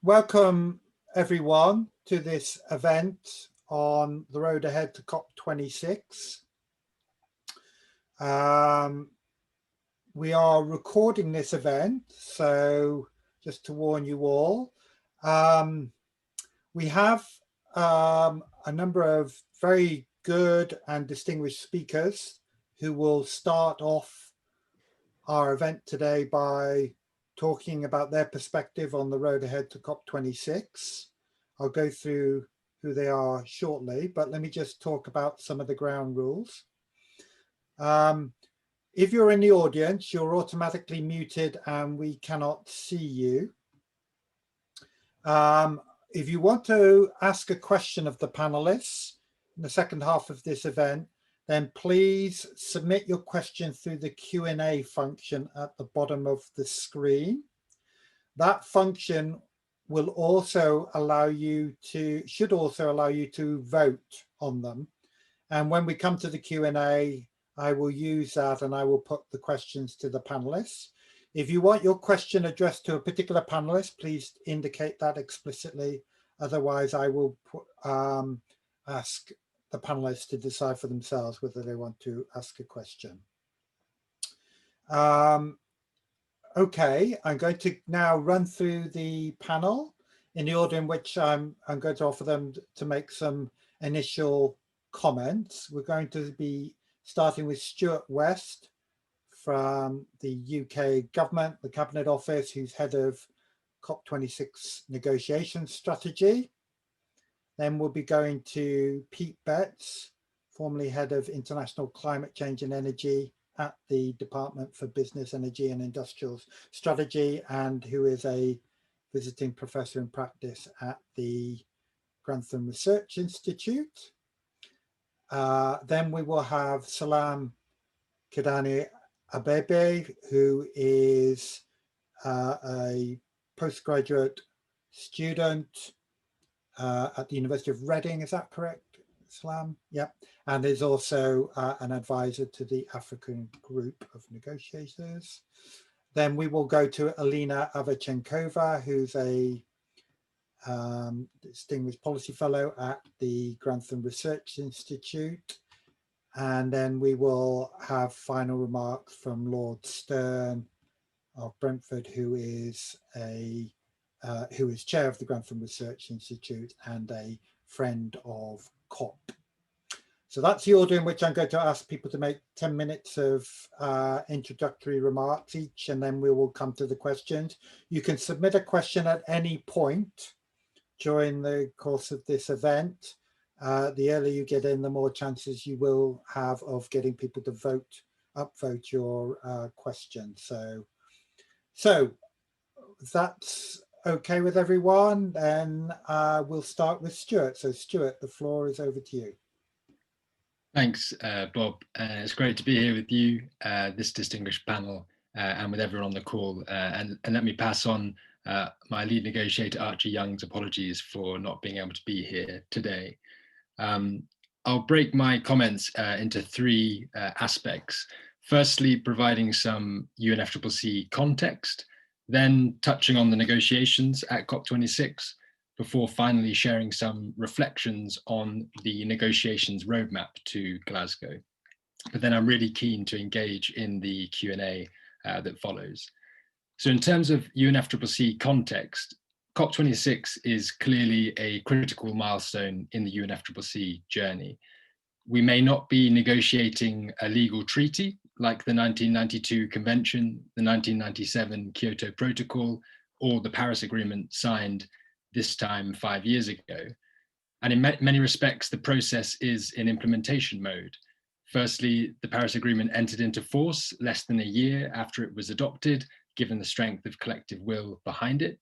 welcome everyone to this event on the road ahead to COP26. We are recording this event, so just to warn you all, we have a number of very good and distinguished speakers who will start off our event today by talking about their perspective on the road ahead to COP26. I'll go through who they are shortly, but let me just talk about some of the ground rules. If you're in the audience, you're automatically muted and we cannot see you. If you want to ask a question of the panelists in the second half of this event, then please submit your question through the Q&A function at the bottom of the screen. That function will also allow you to, should also allow you to vote on them. And when we come to the Q&A, I will use that and I will put the questions to the panelists. If you want your question addressed to a particular panelist, please indicate that explicitly. Otherwise, I will ask the panelists to decide for themselves whether they want to ask a question. Okay, I'm going to now run through the panel in the order in which I'm going to offer them to make some initial comments. We're going to be starting with Stuart West from the UK government, the Cabinet Office, who's head of COP26 negotiation strategy. Then we'll be going to Pete Betts, formerly head of International Climate Change and Energy at the Department for Business, Energy and Industrial Strategy, and who is a visiting professor in practice at the Grantham Research Institute. Then we will have Salam Kidani Abebe, who is a postgraduate student at the University of Reading. Is that correct, Salam? Yep. And is also an advisor to the African Group of Negotiators. Then we will go to Alina Chenkova, who's a distinguished policy fellow at the Grantham Research Institute. And then we will have final remarks from Lord Stern of Brentford, who is chair of the Grantham Research Institute and a friend of COP. So that's the order in which I'm going to ask people to make 10 minutes of introductory remarks each, and then we will come to the questions. You can submit a question at any point during the course of this event. The earlier you get in, the more chances you will have of getting people to upvote your question. So that's okay with everyone, then we'll start with Stuart. So Stuart, the floor is over to you. Thanks, Bob. It's great to be here with you, this distinguished panel, and with everyone on the call. And let me pass on my lead negotiator, Archie Young's apologies for not being able to be here today. I'll break my comments into three aspects. Firstly, providing some UNFCCC context, then touching on the negotiations at COP26, before finally sharing some reflections on the negotiations roadmap to Glasgow. But then I'm really keen to engage in the Q&A that follows. So in terms of UNFCCC context, COP26 is clearly a critical milestone in the UNFCCC journey. We may not be negotiating a legal treaty like the 1992 Convention, the 1997 Kyoto Protocol, or the Paris Agreement signed this time 5 years ago. And in many respects, the process is in implementation mode. Firstly, the Paris Agreement entered into force less than a year after it was adopted, given the strength of collective will behind it.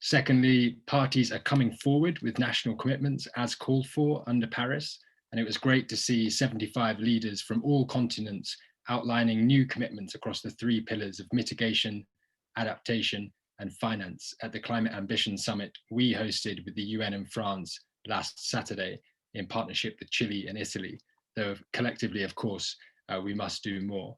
Secondly, parties are coming forward with national commitments as called for under Paris. And it was great to see 75 leaders from all continents outlining new commitments across the three pillars of mitigation, adaptation, and finance at the Climate Ambition Summit we hosted with the UN and France last Saturday in partnership with Chile and Italy, though collectively, of course, we must do more.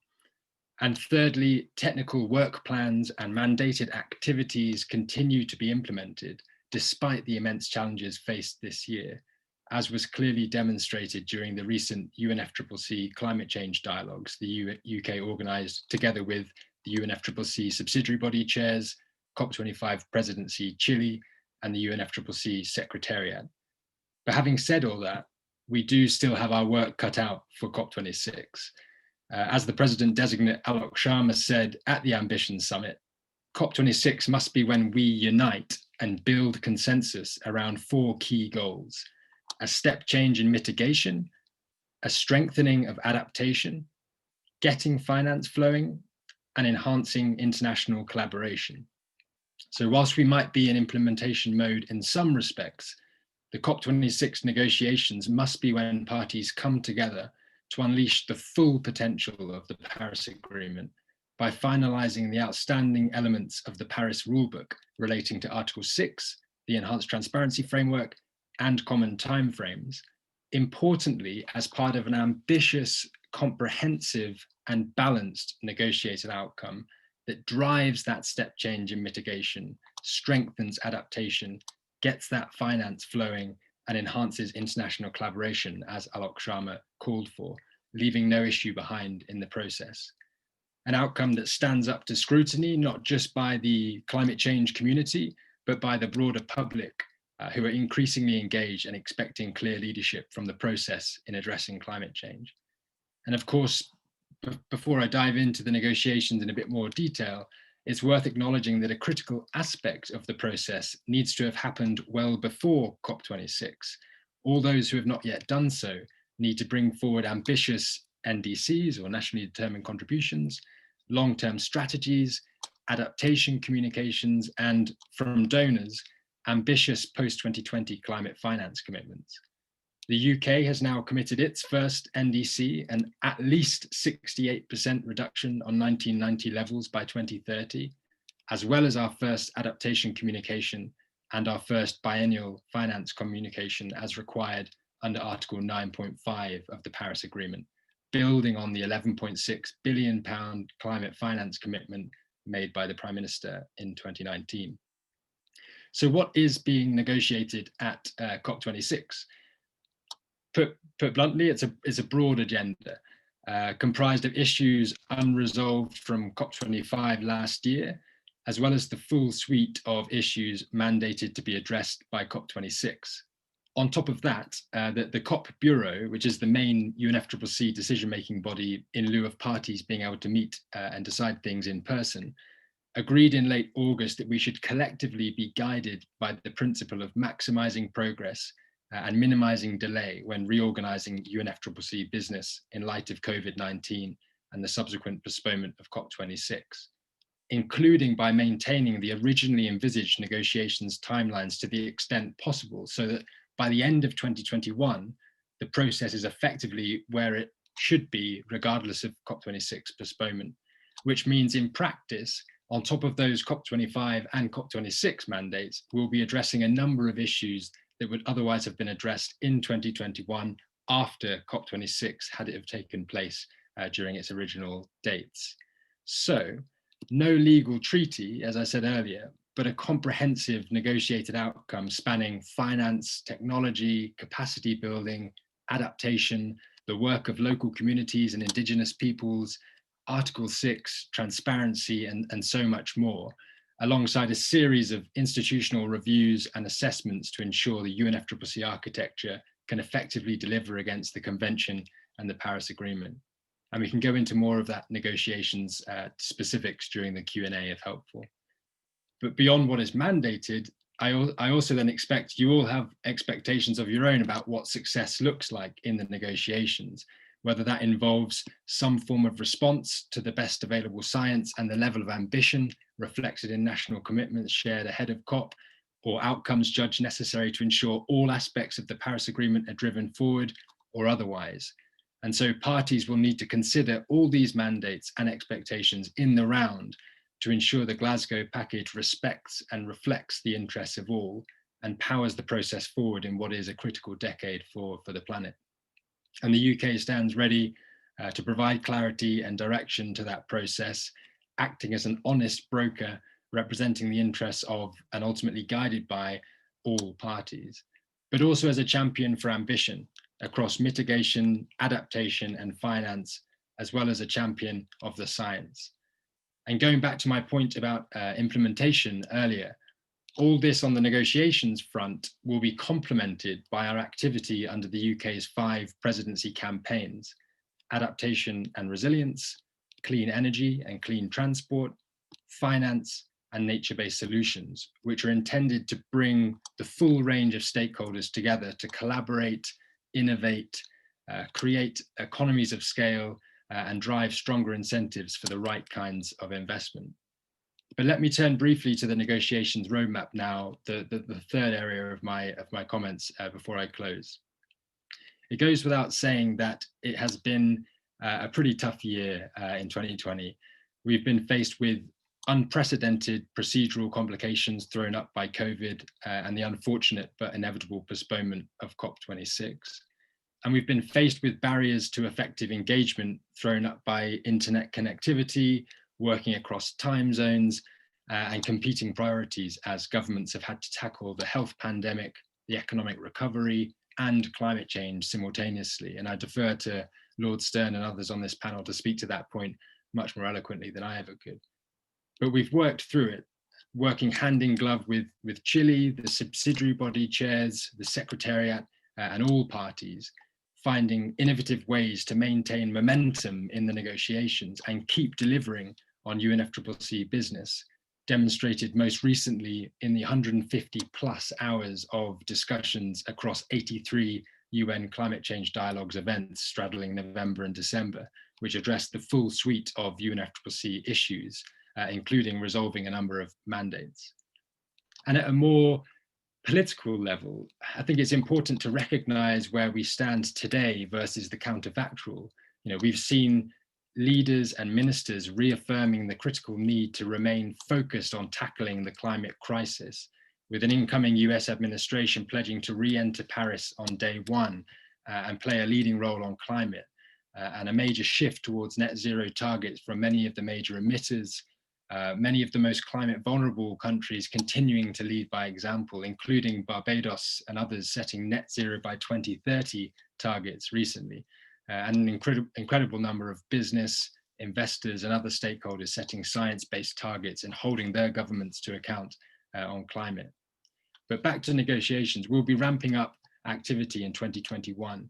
And thirdly, technical work plans and mandated activities continue to be implemented despite the immense challenges faced this year, as was clearly demonstrated during the recent UNFCCC climate change dialogues the UK organised together with the UNFCCC subsidiary body chairs, COP25 presidency Chile, and the UNFCCC Secretariat. But having said all that, we do still have our work cut out for COP26. As the President-designate Alok Sharma said at the Ambition Summit, COP26 must be when we unite and build consensus around 4 key goals: a step change in mitigation, a strengthening of adaptation, getting finance flowing, and enhancing international collaboration. So whilst we might be in implementation mode in some respects, the COP26 negotiations must be when parties come together to unleash the full potential of the Paris Agreement by finalising the outstanding elements of the Paris Rulebook relating to Article 6, the Enhanced Transparency Framework, and common timeframes, importantly as part of an ambitious, comprehensive, and balanced negotiated outcome that drives that step change in mitigation, strengthens adaptation, gets that finance flowing, and enhances international collaboration, as Alok Sharma called for, leaving no issue behind in the process. An outcome that stands up to scrutiny, not just by the climate change community, but by the broader public, who are increasingly engaged and expecting clear leadership from the process in addressing climate change. And of course, before I dive into the negotiations in a bit more detail, it's worth acknowledging that a critical aspect of the process needs to have happened well before COP26. All those who have not yet done so need to bring forward ambitious NDCs, or nationally determined contributions, long-term strategies, adaptation communications, and from donors, ambitious post-2020 climate finance commitments. The UK has now committed its first NDC, an at least 68% reduction on 1990 levels by 2030, as well as our first adaptation communication and our first biennial finance communication as required under Article 9.5 of the Paris Agreement, building on the £11.6 billion climate finance commitment made by the Prime Minister in 2019. So what is being negotiated at COP26? Put bluntly, it's a broad agenda comprised of issues unresolved from COP25 last year, as well as the full suite of issues mandated to be addressed by COP26. On top of that, the COP Bureau, which is the main UNFCCC decision-making body in lieu of parties being able to meet and decide things in person, agreed in late August that we should collectively be guided by the principle of maximising progress and minimising delay when reorganising UNFCCC business in light of COVID-19 and the subsequent postponement of COP26, including by maintaining the originally envisaged negotiations timelines to the extent possible, so that by the end of 2021, the process is effectively where it should be, regardless of COP26 postponement, which means in practice, on top of those COP25 and COP26 mandates, we'll be addressing a number of issues that would otherwise have been addressed in 2021 after COP26 had it have taken place during its original dates. So, no legal treaty, as I said earlier, but a comprehensive negotiated outcome spanning finance, technology, capacity building, adaptation, the work of local communities and indigenous peoples, Article 6, transparency, and so much more, alongside a series of institutional reviews and assessments to ensure the UNFCCC architecture can effectively deliver against the Convention and the Paris Agreement. And we can go into more of that negotiations specifics during the Q&A if helpful. But beyond what is mandated, I also then expect you all have expectations of your own about what success looks like in the negotiations, whether that involves some form of response to the best available science and the level of ambition reflected in national commitments shared ahead of COP, or outcomes judged necessary to ensure all aspects of the Paris Agreement are driven forward, or otherwise. And so parties will need to consider all these mandates and expectations in the round to ensure the Glasgow package respects and reflects the interests of all and powers the process forward in what is a critical decade for the planet. And the UK stands ready to provide clarity and direction to that process, acting as an honest broker representing the interests of and ultimately guided by all parties, but also as a champion for ambition across mitigation, adaptation, and finance, as well as a champion of the science. And going back to my point about implementation earlier, all this on the negotiations front will be complemented by our activity under the UK's 5 presidency campaigns: adaptation and resilience, clean energy and clean transport, finance, and nature-based solutions, which are intended to bring the full range of stakeholders together to collaborate, innovate, create economies of scale, and drive stronger incentives for the right kinds of investment. But let me turn briefly to the negotiations roadmap now, the third area of my comments before I close. It goes without saying that it has been a pretty tough year in 2020. We've been faced with unprecedented procedural complications thrown up by COVID and the unfortunate but inevitable postponement of COP26. And we've been faced with barriers to effective engagement thrown up by internet connectivity, working across time zones, and competing priorities as governments have had to tackle the health pandemic, the economic recovery, and climate change simultaneously. And I defer to Lord Stern and others on this panel to speak to that point much more eloquently than I ever could. But we've worked through it, working hand in glove with Chile, the subsidiary body chairs, the Secretariat, and all parties, finding innovative ways to maintain momentum in the negotiations and keep delivering on UNFCCC business, demonstrated most recently in the 150 plus hours of discussions across 83 UN climate change dialogues events straddling November and December, which addressed the full suite of UNFCCC issues, including resolving a number of mandates. And at a more political level, I think it's important to recognize where we stand today versus the counterfactual. We've seen leaders and ministers reaffirming the critical need to remain focused on tackling the climate crisis, with an incoming US administration pledging to re-enter Paris on day one and play a leading role on climate, and a major shift towards net zero targets from many of the major emitters, many of the most climate vulnerable countries continuing to lead by example, including Barbados and others setting net zero by 2030 targets recently, and an incredible number of business, investors and other stakeholders setting science-based targets and holding their governments to account on climate. But back to negotiations, we'll be ramping up activity in 2021,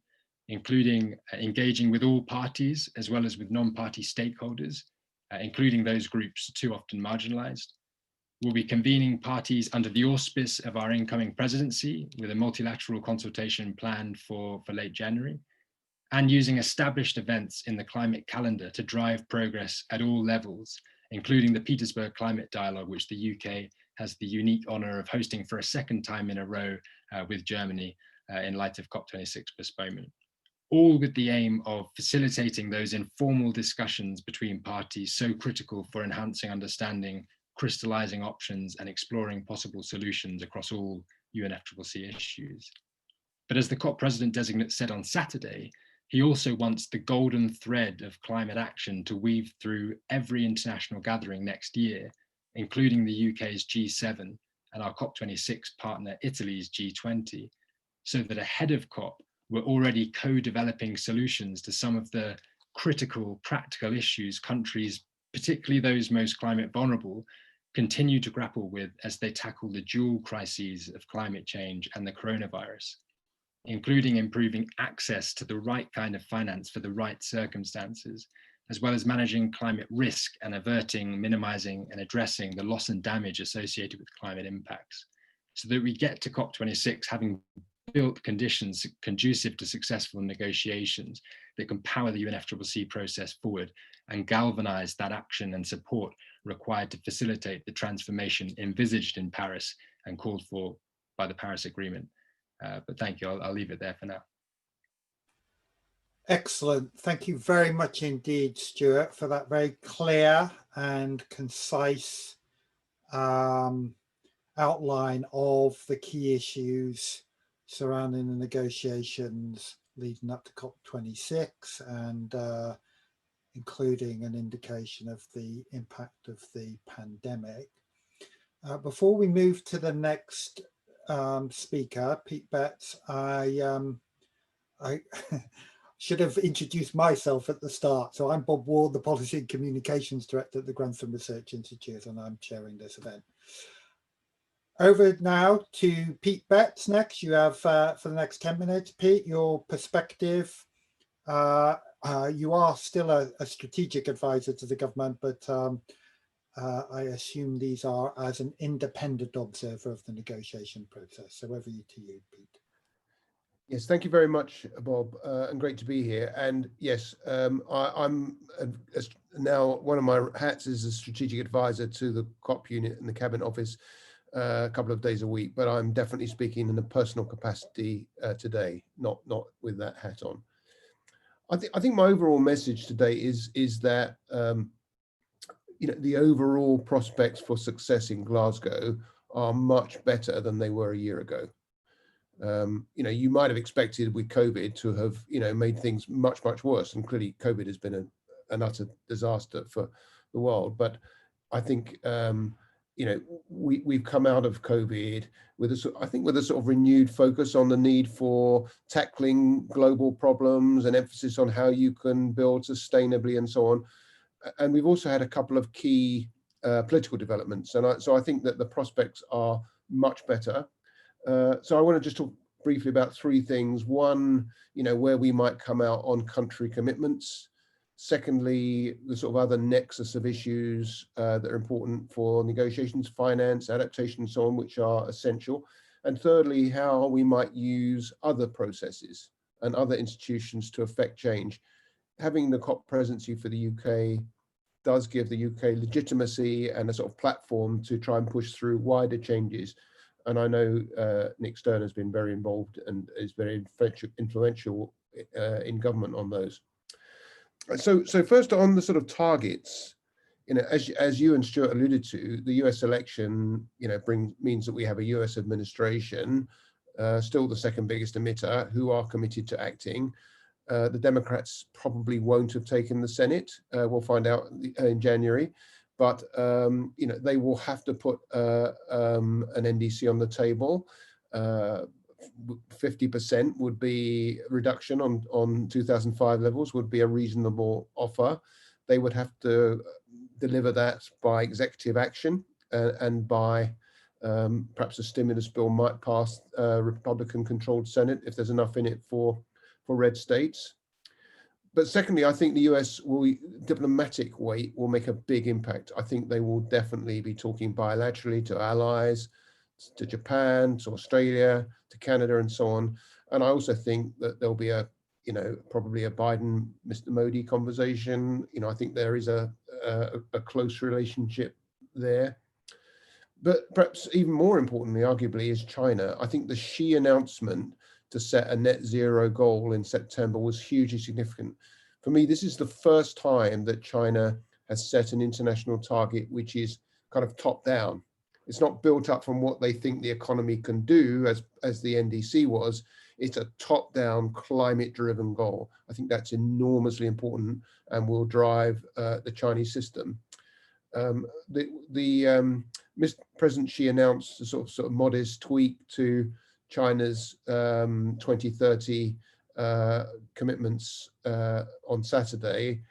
including engaging with all parties as well as with non-party stakeholders, including those groups too often marginalized. We'll be convening parties under the auspice of our incoming presidency with a multilateral consultation planned for late January, and using established events in the climate calendar to drive progress at all levels, including the Petersburg Climate Dialogue, which the UK has the unique honor of hosting for a second time in a row with Germany in light of COP26 postponement. All with the aim of facilitating those informal discussions between parties so critical for enhancing understanding, crystallizing options, and exploring possible solutions across all UNFCCC issues. But as the COP President designate said on Saturday, he also wants the golden thread of climate action to weave through every international gathering next year, including the UK's G7 and our COP26 partner Italy's G20, so that ahead of COP, we're already co-developing solutions to some of the critical practical issues countries, particularly those most climate vulnerable, continue to grapple with as they tackle the dual crises of climate change and the coronavirus, including improving access to the right kind of finance for the right circumstances, as well as managing climate risk and averting, minimizing and addressing the loss and damage associated with climate impacts, so that we get to COP26 having built conditions conducive to successful negotiations that can power the UNFCCC process forward and galvanize that action and support required to facilitate the transformation envisaged in Paris and called for by the Paris Agreement. But thank you, I'll leave it there for now. Excellent. Thank you very much indeed, Stuart, for that very clear and concise outline of the key issues surrounding the negotiations leading up to COP26 and including an indication of the impact of the pandemic. Before we move to the next speaker, Pete Betts, I should have introduced myself at the start. So I'm Bob Ward, the Policy and Communications Director at the Grantham Research Institute, and I'm chairing this event. Over now to Pete Betts next. You have, for the next 10 minutes, Pete, your perspective. You are still a strategic advisor to the government, but I assume these are as an independent observer of the negotiation process. So over to you, Pete. Yes, thank you very much, Bob, and great to be here. And yes, I'm now, one of my hats is a strategic advisor to the COP unit in the Cabinet Office a couple of days a week, but I'm definitely speaking in a personal capacity today, not with that hat on. I think my overall message today is that the overall prospects for success in Glasgow are much better than they were a year ago. You might have expected with COVID to have, made things much worse, and clearly COVID has been an utter disaster for the world. But I think, we've come out of COVID with a sort of renewed focus on the need for tackling global problems and emphasis on how you can build sustainably and so on. And we've also had a couple of key political developments, and so I think that the prospects are much better. So I want to just talk briefly about three things. One, where we might come out on country commitments. Secondly, the sort of other nexus of issues that are important for negotiations, finance, adaptation, and so on, which are essential. And thirdly, how we might use other processes and other institutions to affect change. Having the COP presidency for the UK does give the UK legitimacy and a sort of platform to try and push through wider changes. And I know Nick Stern has been very involved and is very influential in government on those. So first on the sort of targets, as you and Stuart alluded to, the US election, means that we have a US administration, still the second biggest emitter, who are committed to acting. The Democrats probably won't have taken the Senate. We'll find out in January. But they will have to put an NDC on the table. 50% would be reduction on 2005 levels would be a reasonable offer. They would have to deliver that by executive action and by perhaps a stimulus bill might pass Republican-controlled Senate if there's enough in it for red states. But secondly, I think the US diplomatic weight will make a big impact. I think they will definitely be talking bilaterally to allies, to Japan, to Australia, to Canada, and so on. And I also think that there'll be probably a Biden, Mr. Modi conversation. I think there is a close relationship there. But perhaps even more importantly, arguably, is China. I think the Xi announcement to set a net zero goal in September was hugely significant. For me, this is the first time that China has set an international target which is kind of top down. It's not built up from what they think the economy can do as the NDC was. It's a top down climate driven goal. I think that's enormously important and will drive the Chinese system. Mr. President Xi announced a sort of modest tweak to China's 2030 commitments on Saturday.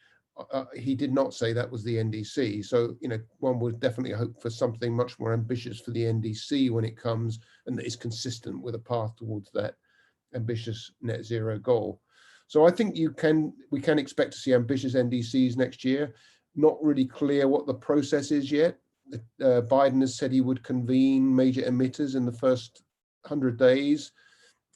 He did not say that was the NDC. So, one would definitely hope for something much more ambitious for the NDC when it comes and that is consistent with a path towards that ambitious net zero goal. So I think we can expect to see ambitious NDCs next year. Not really clear what the process is yet. Biden has said he would convene major emitters in the first 100 days.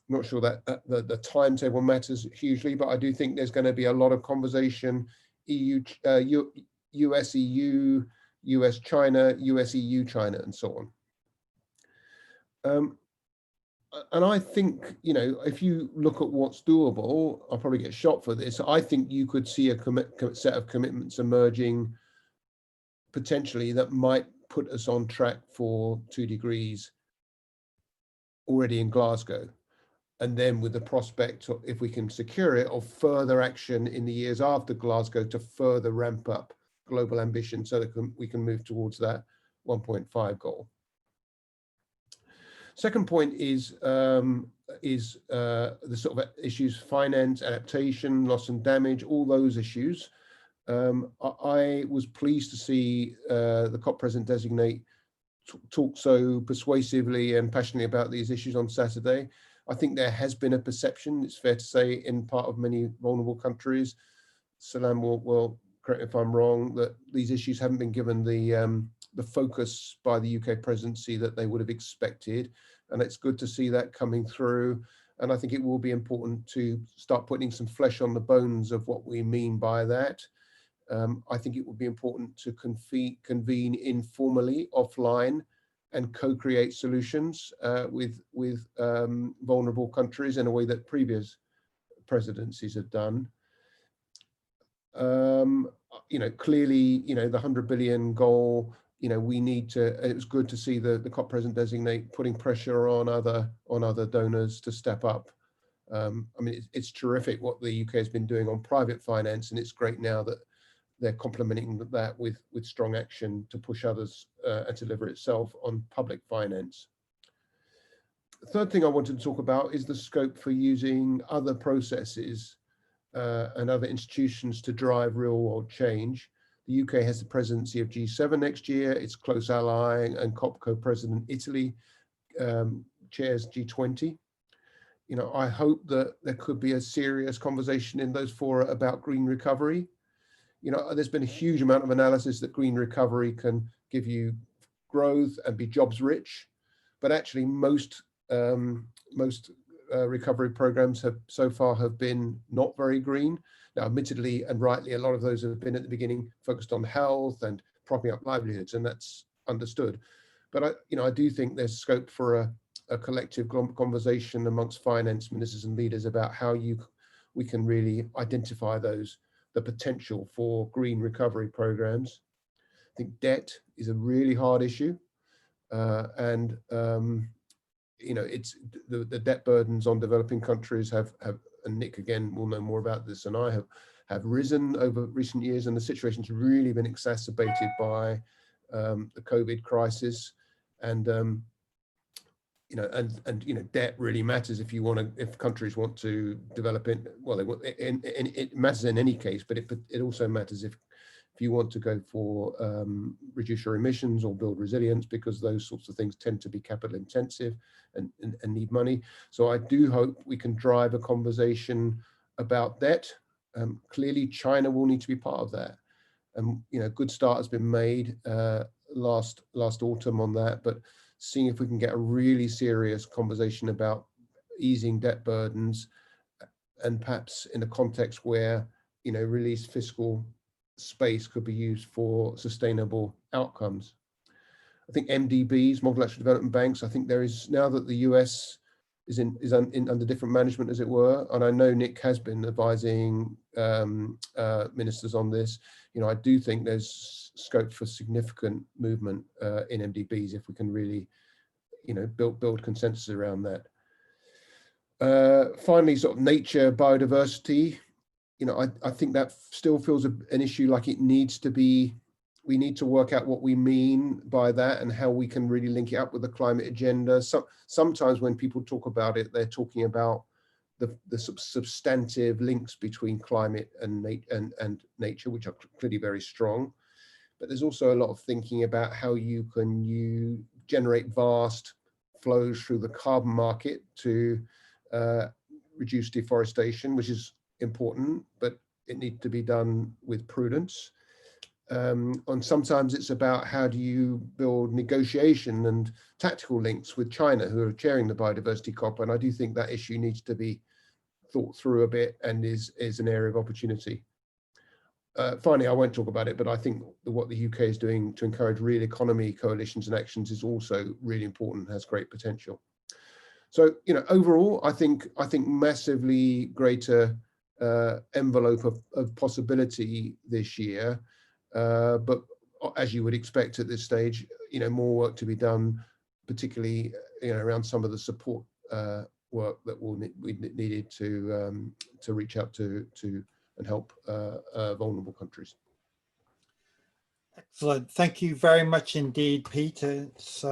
I'm not sure that the timetable matters hugely, but I do think there's going to be a lot of conversation, US, EU, US, China, US, EU, China, and so on. And I think, if you look at what's doable, I'll probably get shot for this. I think you could see a set of commitments emerging potentially that might put us on track for 2 degrees already in Glasgow. and then with the prospect, if we can secure it, of further action in the years after Glasgow to further ramp up global ambition so that we can move towards that 1.5 goal. Second point is the sort of issues: finance, adaptation, loss and damage, all those issues. I was pleased to see the COP President designate talk so persuasively and passionately about these issues on Saturday. I think there has been a perception, it's fair to say, in part of many vulnerable countries, Salam will correct me if I'm wrong, that these issues haven't been given the focus by the UK presidency that they would have expected. And it's good to see that coming through. And I think it will be important to start putting some flesh on the bones of what we mean by that. I think it would be important to convene informally, offline, and co-create solutions with vulnerable countries in a way that previous presidencies have done. Clearly, the 100 billion goal, we need to, it was good to see the COP President designate putting pressure on other donors to step up. I mean, it's terrific what the UK has been doing on private finance, and it's great now that they're complementing that with strong action to push others and deliver itself on public finance. The third thing I wanted to talk about is the scope for using other processes and other institutions to drive real world change. The UK has the presidency of G7 next year. Its close ally and COP co-president Italy chairs G20. I hope that there could be a serious conversation in those fora about green recovery. There's been a huge amount of analysis that green recovery can give you growth and be jobs rich, but actually most recovery programs have so far been not very green. Now, admittedly and rightly, a lot of those have been at the beginning focused on health and propping up livelihoods, and that's understood. But I do think there's scope for a collective conversation amongst finance ministers and leaders about how we can really identify the potential for green recovery programs. I think debt is a really hard issue, and it's the debt burdens on developing countries have, and Nick again will know more about this than I have risen over recent years, and the situation's really been exacerbated by the COVID crisis, and debt really matters if countries want to develop it. Well, it matters in any case, but it also matters if you want to go for reduce your emissions or build resilience, because those sorts of things tend to be capital intensive and need money. So I do hope we can drive a conversation about debt. Clearly, China will need to be part of that. A good start has been made last autumn on that, but seeing if we can get a really serious conversation about easing debt burdens, and perhaps in a context where released fiscal space could be used for sustainable outcomes. I think MDBs, multilateral development banks, I think there is, now that the US is under different management, as it were, and I know Nick has been advising ministers on this, I do think there's scope for significant movement in MDBs if we can really build consensus around that. Finally, sort of nature, biodiversity, I think that still feels an issue like it needs to be. We need to work out what we mean by that and how we can really link it up with the climate agenda. Sometimes when people talk about it, they're talking about the substantive links between climate and nature, which are clearly very strong. But there's also a lot of thinking about how you generate vast flows through the carbon market to reduce deforestation, which is important, but it needs to be done with prudence. And sometimes it's about how do you build negotiation and tactical links with China, who are chairing the biodiversity COP, and I do think that issue needs to be thought through a bit and is an area of opportunity. Finally, I won't talk about it, but I think what the UK is doing to encourage real economy coalitions and actions is also really important, has great potential. So, overall, I think massively greater envelope of possibility this year, but as you would expect at this stage, more work to be done, particularly around some of the support work that we needed to reach out to and help vulnerable countries. Excellent. Thank you very much indeed, Pete. It's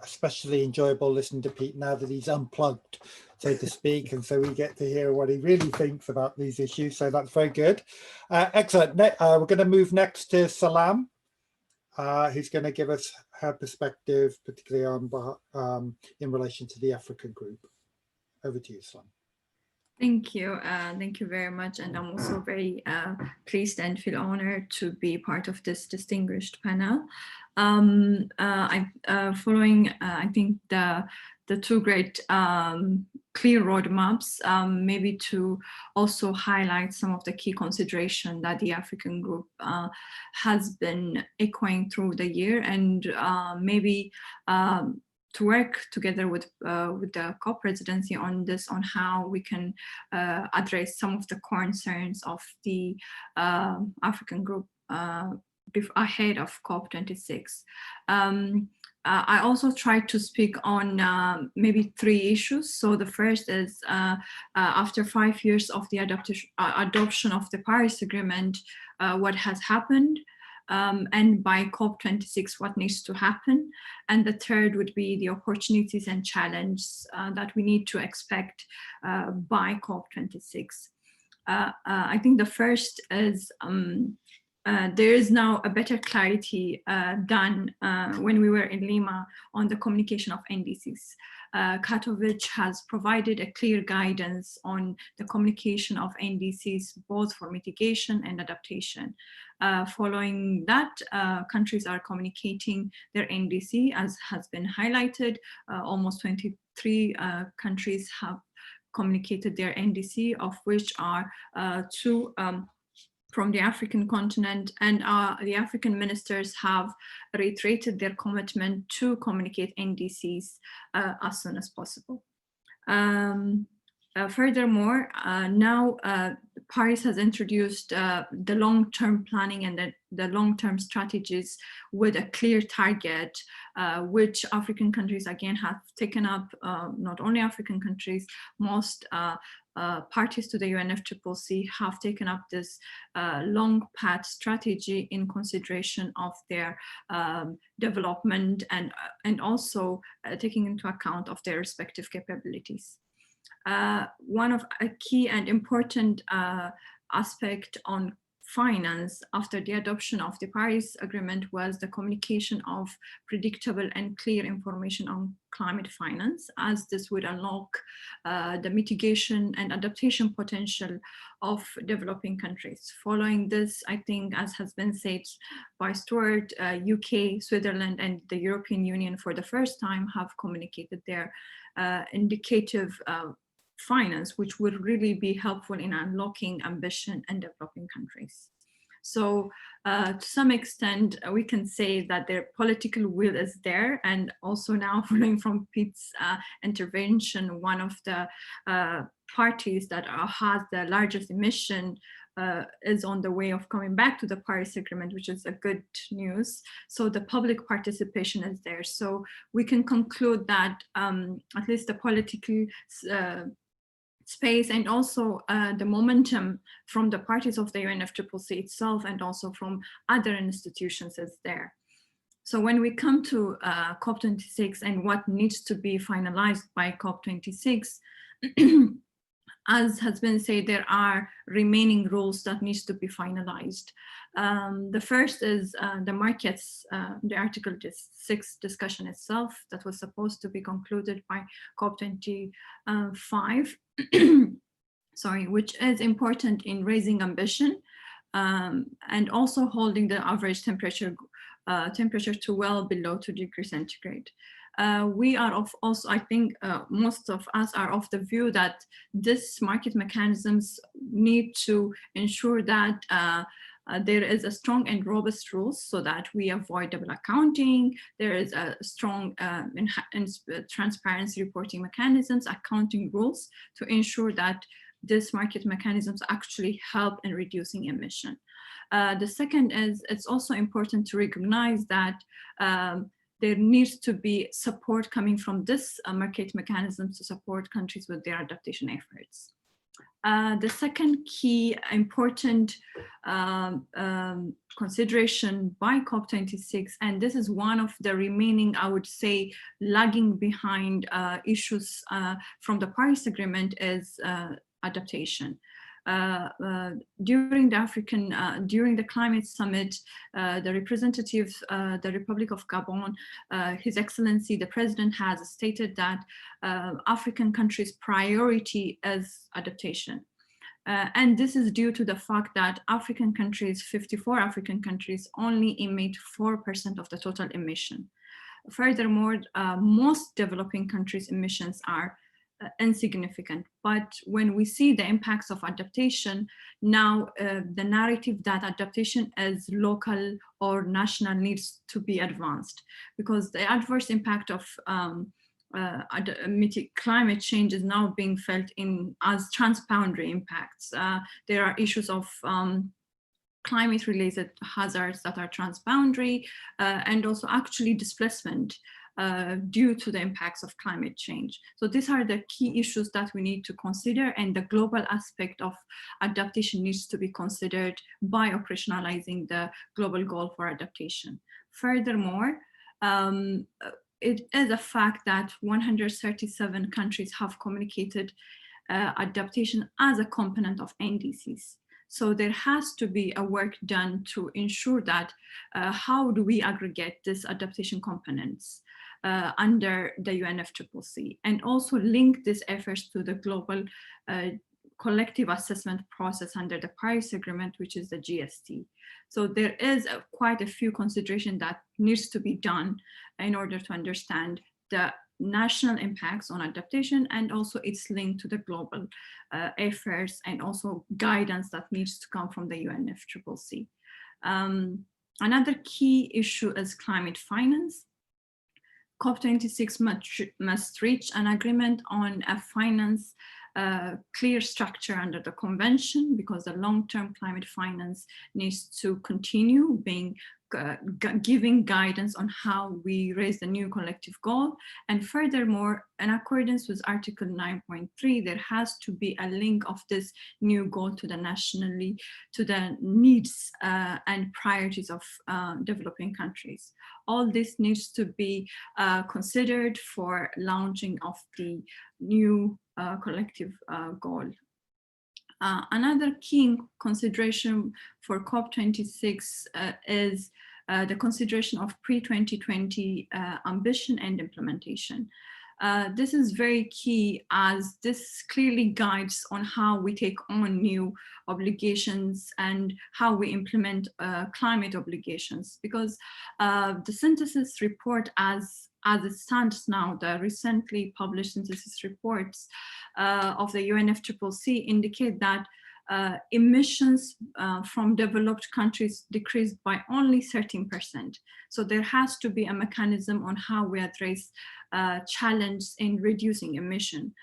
especially enjoyable listening to Pete now that he's unplugged, so to speak, and so we get to hear what he really thinks about these issues. So that's very good. Excellent. We're going to move next to Salam, who's going to give us her perspective, particularly on in relation to the African group. Over to you, Salam. Thank you very much, and I'm also very pleased and feel honored to be part of this distinguished panel. I'm following, I think, the two great clear roadmaps, maybe to also highlight some of the key consideration that the African group has been echoing through the year, and maybe to work together with the COP presidency on this, on how we can address some of the concerns of the African group ahead of COP26. I also tried to speak on maybe 3 issues. So the first is after 5 years of the adoption of the Paris Agreement, what has happened? And by COP26, what needs to happen? And the third would be the opportunities and challenges that we need to expect by COP26. I think the first is there is now a better clarity than when we were in Lima on the communication of NDCs. Katowice has provided a clear guidance on the communication of NDCs, both for mitigation and adaptation. Following that, countries are communicating their NDC, as has been highlighted. Almost 23 countries have communicated their NDC, of which are 2 from the African continent, and the African ministers have reiterated their commitment to communicate NDCs as soon as possible. Furthermore, now Paris has introduced the long-term planning and the long-term strategies with a clear target, which African countries again have taken up. Not only African countries, most parties to the UNFCCC have taken up this long path strategy in consideration of their development and also taking into account of their respective capabilities. One of a key and important aspect on finance after the adoption of the Paris Agreement was the communication of predictable and clear information on climate finance, as this would unlock the mitigation and adaptation potential of developing countries. Following this, I think, as has been said by Stuart, UK, Switzerland, and the European Union for the first time have communicated their indicative finance, which would really be helpful in unlocking ambition in developing countries. So to some extent, we can say that their political will is there, and also now following from Pete's intervention, one of the parties that has the largest emission is on the way of coming back to the Paris Agreement, which is a good news. So the public participation is there. So we can conclude that at least the political space and also the momentum from the parties of the UNFCCC itself and also from other institutions is there. So when we come to COP26 and what needs to be finalized by COP26, as has been said, there are remaining rules that needs to be finalized. The first is the markets, the Article 6 discussion itself that was supposed to be concluded by COP25, sorry, which is important in raising ambition and also holding the average temperature to well below 2 degrees centigrade. We are also, I think most of us are of the view that this market mechanisms need to ensure that there is a strong and robust rules so that we avoid double accounting. There is a strong transparency reporting mechanisms, accounting rules to ensure that this market mechanisms actually help in reducing emission. The second is it's also important to recognize that there needs to be support coming from this market mechanisms to support countries with their adaptation efforts. The second key important consideration by COP26, and this is one of the remaining, I would say, lagging behind issues from the Paris Agreement, is adaptation. During the climate summit, the representative, the Republic of Gabon, His Excellency the President, has stated that African countries' priority is adaptation. And this is due to the fact that African countries, 54 African countries, only emit 4% of the total emission. Furthermore, most developing countries' emissions are insignificant. But when we see the impacts of adaptation, now the narrative that adaptation is local or national needs to be advanced, because the adverse impact of climate change is now being felt as transboundary impacts. There are issues of climate-related hazards that are transboundary, and also actually displacement due to the impacts of climate change. So these are the key issues that we need to consider, and the global aspect of adaptation needs to be considered by operationalizing the global goal for adaptation. Furthermore, it is a fact that 137 countries have communicated adaptation as a component of NDCs. So there has to be a work done to ensure that how do we aggregate these adaptation components under the UNFCCC, and also link these efforts to the global collective assessment process under the Paris Agreement, which is the GST. So there is quite a few considerations that needs to be done in order to understand the national impacts on adaptation, and also its link to the global efforts, and also guidance that needs to come from the UNFCCC. Another key issue is climate finance. COP26 must reach an agreement on a finance clear structure under the convention, because the long-term climate finance needs to continue being giving guidance on how we raise the new collective goal. And furthermore, in accordance with Article 9.3, there has to be a link of this new goal to the needs and priorities of developing countries. All this needs to be considered for launching of the new collective goal. Another key consideration for COP26 is the consideration of pre-2020 ambition and implementation. This is very key, as this clearly guides on how we take on new obligations and how we implement climate obligations, because the synthesis report as it stands now, the recently published synthesis reports of the UNFCCC indicate that emissions from developed countries decreased by only 13%. So there has to be a mechanism on how we address challenge in reducing emission.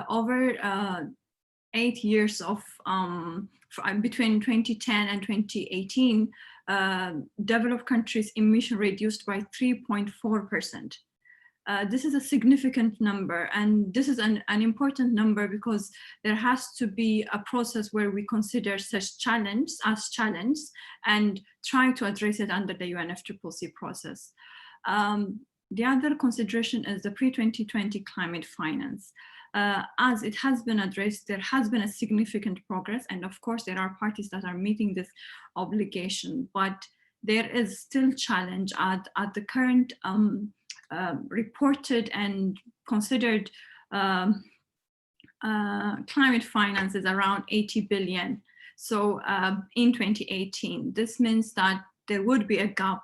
Over 8 years of between 2010 and 2018, developed countries' emission reduced by 3.4%. This is a significant number, and this is an important number because there has to be a process where we consider such challenge as challenge and try to address it under the UNFCCC process. The other consideration is the pre-2020 climate finance. As it has been addressed, there has been a significant progress, and of course there are parties that are meeting this obligation, but there is still challenge at the current reported and considered climate finance is around 80 billion. So in 2018, this means that there would be a gap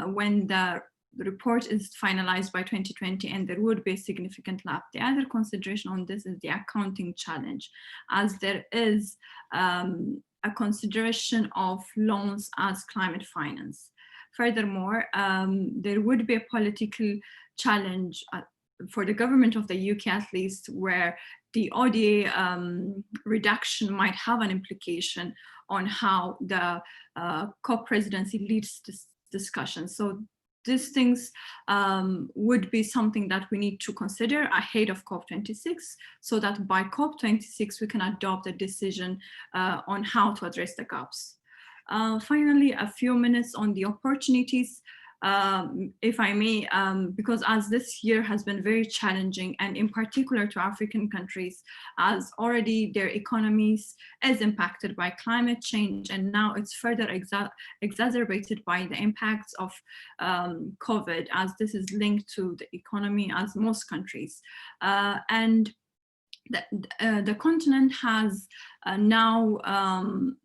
when the report is finalized by 2020, and there would be a significant gap. The other consideration on this is the accounting challenge, as there is a consideration of loans as climate finance. Furthermore, there would be a political challenge for the government of the UK, at least, where the ODA reduction might have an implication on how the COP presidency leads this discussion. So these things would be something that we need to consider ahead of COP26, so that by COP26 we can adopt a decision on how to address the gaps. Finally, a few minutes on the opportunities, if I may, because as this year has been very challenging, and in particular to African countries, as already their economies is impacted by climate change, and now it's further exacerbated by the impacts of COVID, as this is linked to the economy as most countries. And the continent has now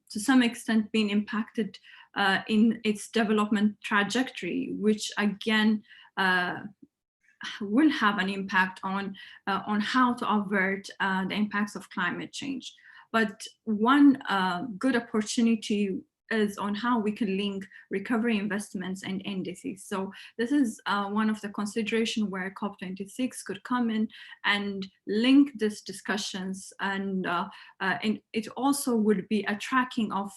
to some extent been impacted in its development trajectory, which again will have an impact on how to avert the impacts of climate change. But one good opportunity is on how we can link recovery investments and indices. So this is one of the considerations where COP26 could come in and link these discussions, and it also would be a tracking of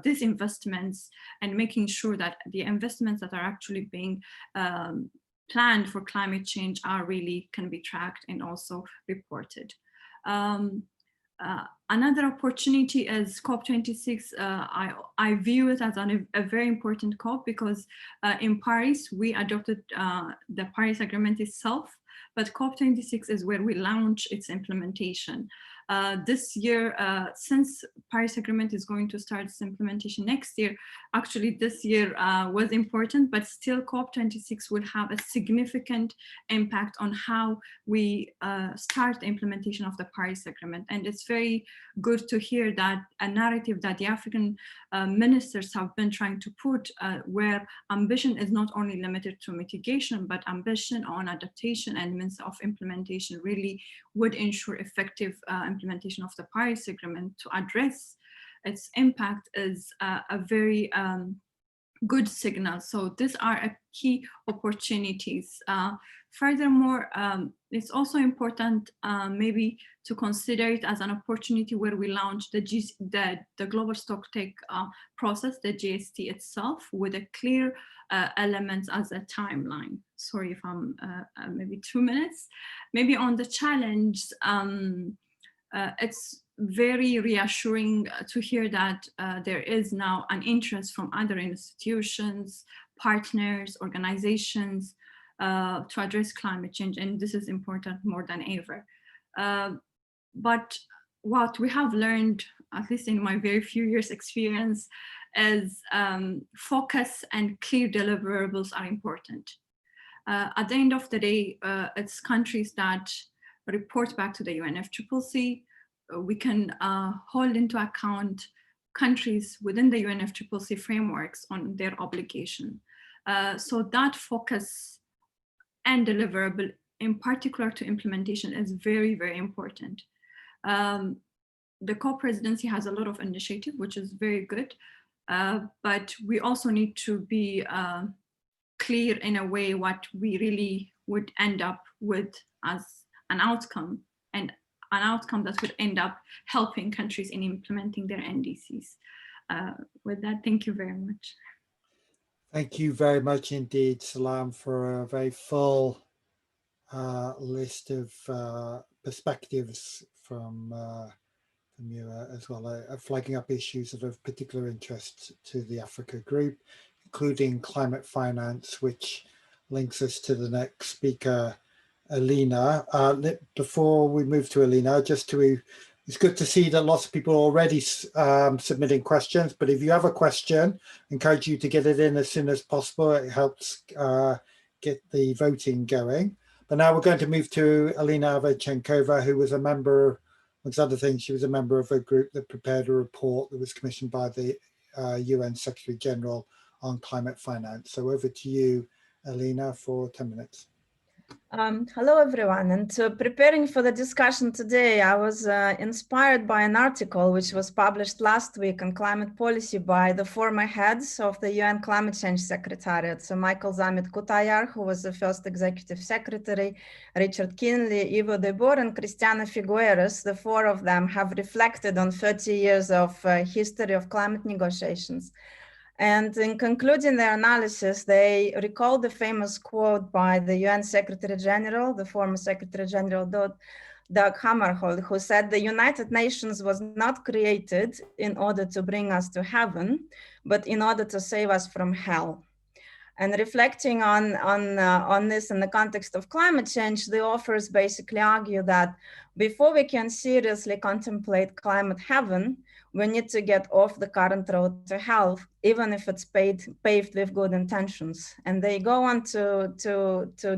these investments and making sure that the investments that are actually being planned for climate change are really can be tracked and also reported. Another opportunity is COP26. I view it as a very important COP because in Paris, we adopted the Paris Agreement itself, but COP26 is where we launch its implementation. This year, since Paris Agreement is going to start its implementation next year, actually this year was important, but still COP26 will have a significant impact on how we start the implementation of the Paris Agreement. And it's very good to hear that a narrative that the African ministers have been trying to put, where ambition is not only limited to mitigation, but ambition on adaptation and means of implementation really would ensure effective implementation of the Paris Agreement to address its impact, is a very good signal. So these are a key opportunities. Furthermore, it's also important maybe to consider it as an opportunity where we launch the global stocktake process, the GST itself, with a clear elements as a timeline. Sorry if I'm maybe 2 minutes. Maybe on the challenge, it's very reassuring to hear that there is now an interest from other institutions, partners, organizations to address climate change, and this is important more than ever. But what we have learned, at least in my very few years experience, is focus and clear deliverables are important. At the end of the day, it's countries that report back to the UNFCCC. We can hold into account countries within the UNFCCC frameworks on their obligation. So that focus and deliverable, in particular to implementation, is very, very important. The COP presidency has a lot of initiative, which is very good, but we also need to be clear in a way what we really would end up with as an outcome, and an outcome that would end up helping countries in implementing their NDCs. With that, thank you very much. Thank you very much indeed, Salam, for a very full list of perspectives from you as well, flagging up issues that are of particular interest to the Africa group, including climate finance, which links us to the next speaker, Alina. Before we move to Alina, it's good to see that lots of people are already submitting questions, but if you have a question, I encourage you to get it in as soon as possible. It helps get the voting going. But now we're going to move to Alina Chenkova, who was a member, amongst other things, she was a member of a group that prepared a report that was commissioned by the UN Secretary General on climate finance. So over to you, Alina, for 10 minutes. Hello, everyone. And preparing for the discussion today, I was inspired by an article which was published last week on climate policy by the former heads of the UN Climate Change Secretariat. So Michael Zamit Kutayar, who was the first executive secretary, Richard Kinley, Ivo de Boer, and Cristiana Figueres. The four of them have reflected on 30 years of history of climate negotiations. And in concluding their analysis, they recall the famous quote by the UN Secretary General, the former Secretary General Dag Hammarskjöld, who said the United Nations was not created in order to bring us to heaven, but in order to save us from hell. And reflecting on this in the context of climate change, the authors basically argue that before we can seriously contemplate climate heaven, we need to get off the current road to hell, even if it's paved with good intentions. And they go on to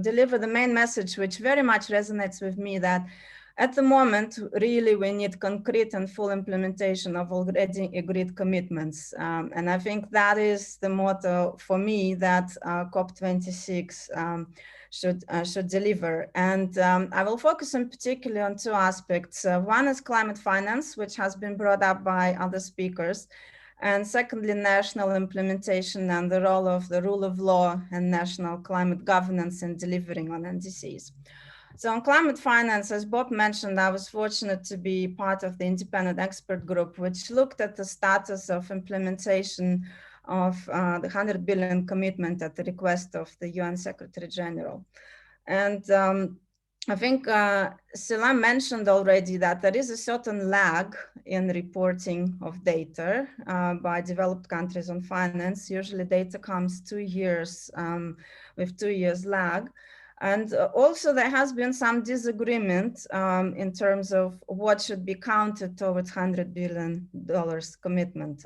deliver the main message, which very much resonates with me, that at the moment, really, we need concrete and full implementation of already agreed commitments. And I think that is the motto for me that COP26 should deliver. And I will focus in particular on two aspects. One is climate finance, which has been brought up by other speakers. And secondly, national implementation and the role of the rule of law and national climate governance in delivering on NDCs. So on climate finance, as Bob mentioned, I was fortunate to be part of the independent expert group, which looked at the status of implementation of the 100 billion commitment at the request of the UN Secretary General. And I think Sila mentioned already that there is a certain lag in reporting of data by developed countries on finance. Usually data comes 2 years with 2 years lag. And also there has been some disagreement in terms of what should be counted towards $100 billion commitment.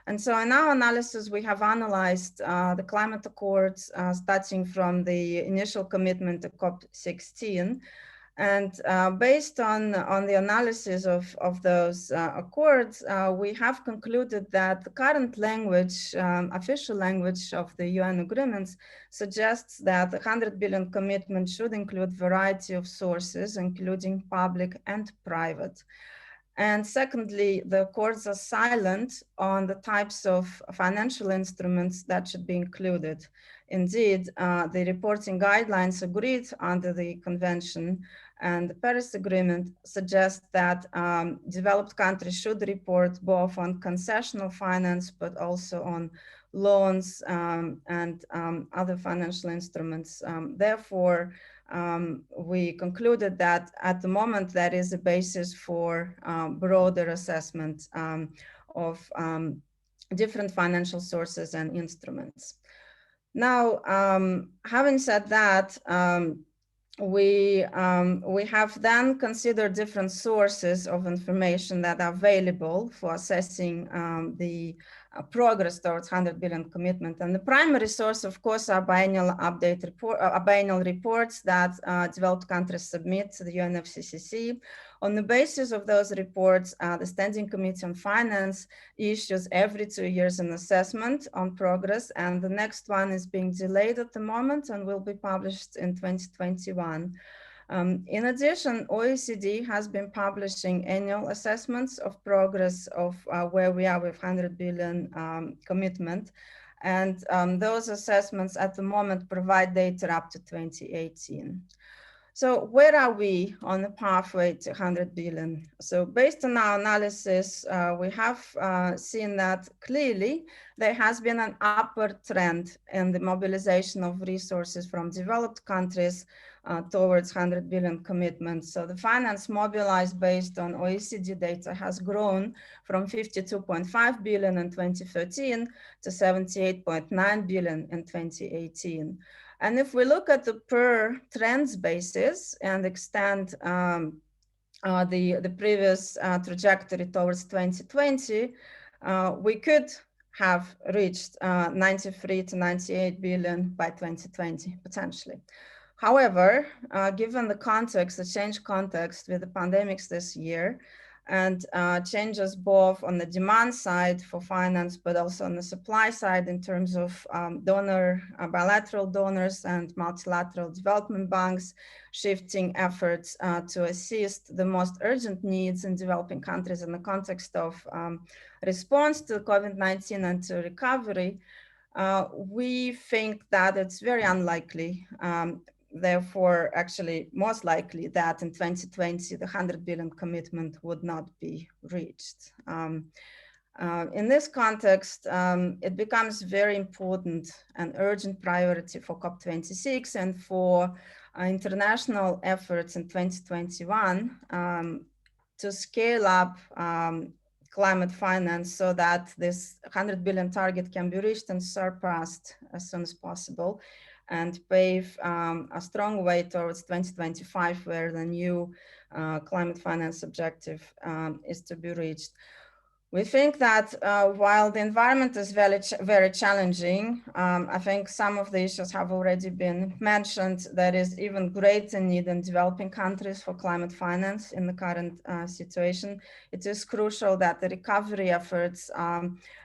And so in our analysis, we have analyzed the climate accords starting from the initial commitment to COP16. And based on the analysis of those accords, we have concluded that the current language, official language of the UN agreements suggests that the 100 billion commitment should include variety of sources, including public and private. And secondly, the accords are silent on the types of financial instruments that should be included. Indeed, the reporting guidelines agreed under the convention and the Paris Agreement suggests that developed countries should report both on concessional finance, but also on loans and other financial instruments. Therefore, we concluded that at the moment there is a basis for broader assessment of different financial sources and instruments. Now, having said that, we have then considered different sources of information that are available for assessing the progress towards 100 billion commitment. And the primary source, of course, are biennial biennial reports that developed countries submit to the UNFCCC. On the basis of those reports, the Standing Committee on Finance issues every 2 years an assessment on progress, and the next one is being delayed at the moment and will be published in 2021. In addition, OECD has been publishing annual assessments of progress of where we are with 100 billion commitment. And those assessments at the moment provide data up to 2018. So where are we on the pathway to 100 billion? So based on our analysis, we have seen that clearly there has been an upward trend in the mobilization of resources from developed countries towards 100 billion commitments. So the finance mobilized based on OECD data has grown from 52.5 billion in 2013 to 78.9 billion in 2018. And if we look at the per trends basis and extend the previous trajectory towards 2020, we could have reached 93 to 98 billion by 2020, potentially. However, given the context, the change context with the pandemics this year, and changes both on the demand side for finance, but also on the supply side in terms of bilateral donors and multilateral development banks, shifting efforts to assist the most urgent needs in developing countries in the context of response to COVID-19 and to recovery, we think that it's very unlikely, therefore, actually most likely that in 2020, the 100 billion commitment would not be reached. In this context, it becomes very important and urgent priority for COP26 and for international efforts in 2021 to scale up climate finance so that this 100 billion target can be reached and surpassed as soon as possible, and pave a strong way towards 2025, where the new climate finance objective is to be reached. We think that while the environment is very challenging, I think some of the issues have already been mentioned. There is even greater need in developing countries for climate finance in the current situation. It is crucial that the recovery efforts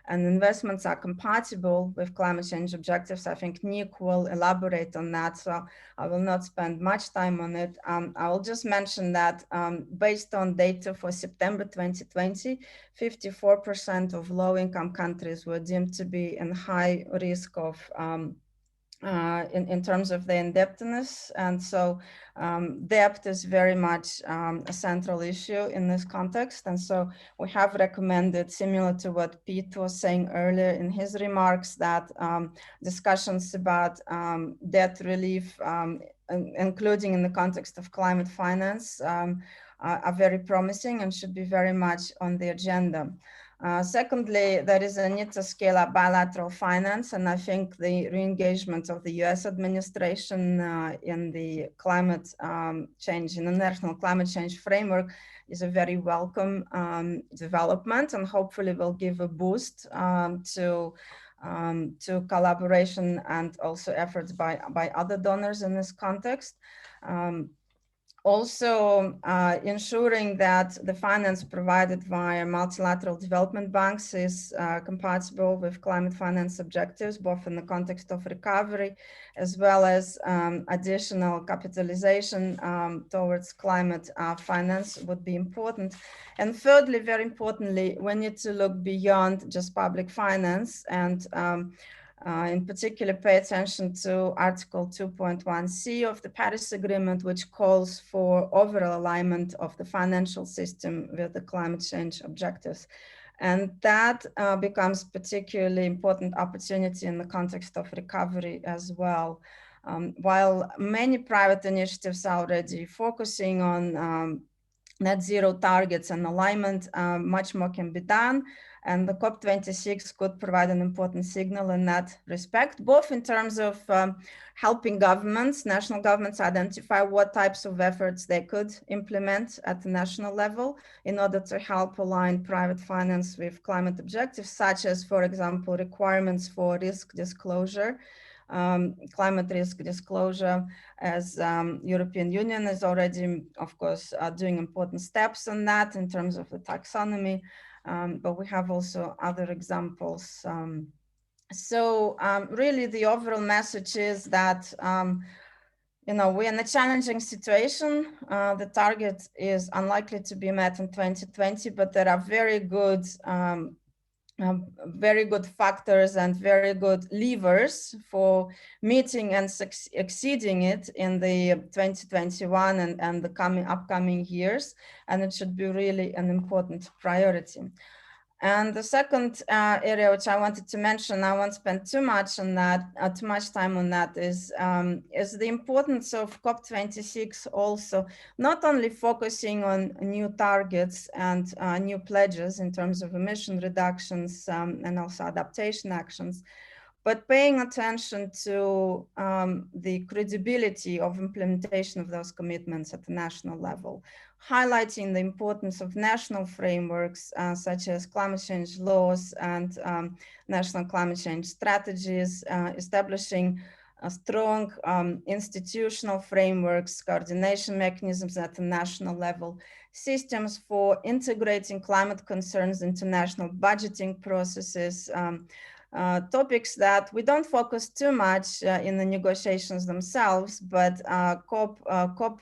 and investments are compatible with climate change objectives. I think Nick will elaborate on that, so I will not spend much time on it. I will just mention that based on data for September 2020, 54% of low-income countries were deemed to be in high risk of in terms of their indebtedness. And so debt is very much a central issue in this context. And so we have recommended, similar to what Pete was saying earlier in his remarks, that discussions about debt relief, including in the context of climate finance, are very promising and should be very much on the agenda. Secondly, there is a need to scale up bilateral finance, and I think the re-engagement of the US administration in the climate change, in the national climate change framework, is a very welcome development, and hopefully will give a boost to collaboration and also efforts by other donors in this context. Also, ensuring that the finance provided via multilateral development banks is compatible with climate finance objectives, both in the context of recovery, as well as additional capitalization towards climate finance would be important. And thirdly, very importantly, we need to look beyond just public finance, and in particular, pay attention to Article 2.1c of the Paris Agreement, which calls for overall alignment of the financial system with the climate change objectives. And that becomes particularly important opportunity in the context of recovery as well. While many private initiatives are already focusing on net zero targets and alignment, much more can be done. And the COP26 could provide an important signal in that respect, both in terms of helping governments, national governments, identify what types of efforts they could implement at the national level in order to help align private finance with climate objectives, such as, for example, requirements for risk disclosure, climate risk disclosure, as European Union is already, of course, doing important steps on that in terms of the taxonomy. But we have also other examples. So really the overall message is that, you know, we're in a challenging situation. The target is unlikely to be met in 2020, but there are very good factors and very good levers for meeting and exceeding it in the 2021 and the upcoming years, and it should be really an important priority. And the second area which I wanted to mention, I won't spend too much on that, too much time on that, is the importance of COP26 also, not only focusing on new targets and new pledges in terms of emission reductions and also adaptation actions, but paying attention to the credibility of implementation of those commitments at the national level, highlighting the importance of national frameworks such as climate change laws and national climate change strategies, establishing strong institutional frameworks, coordination mechanisms at the national level, systems for integrating climate concerns into national budgeting processes, topics that we don't focus too much in the negotiations themselves, but COP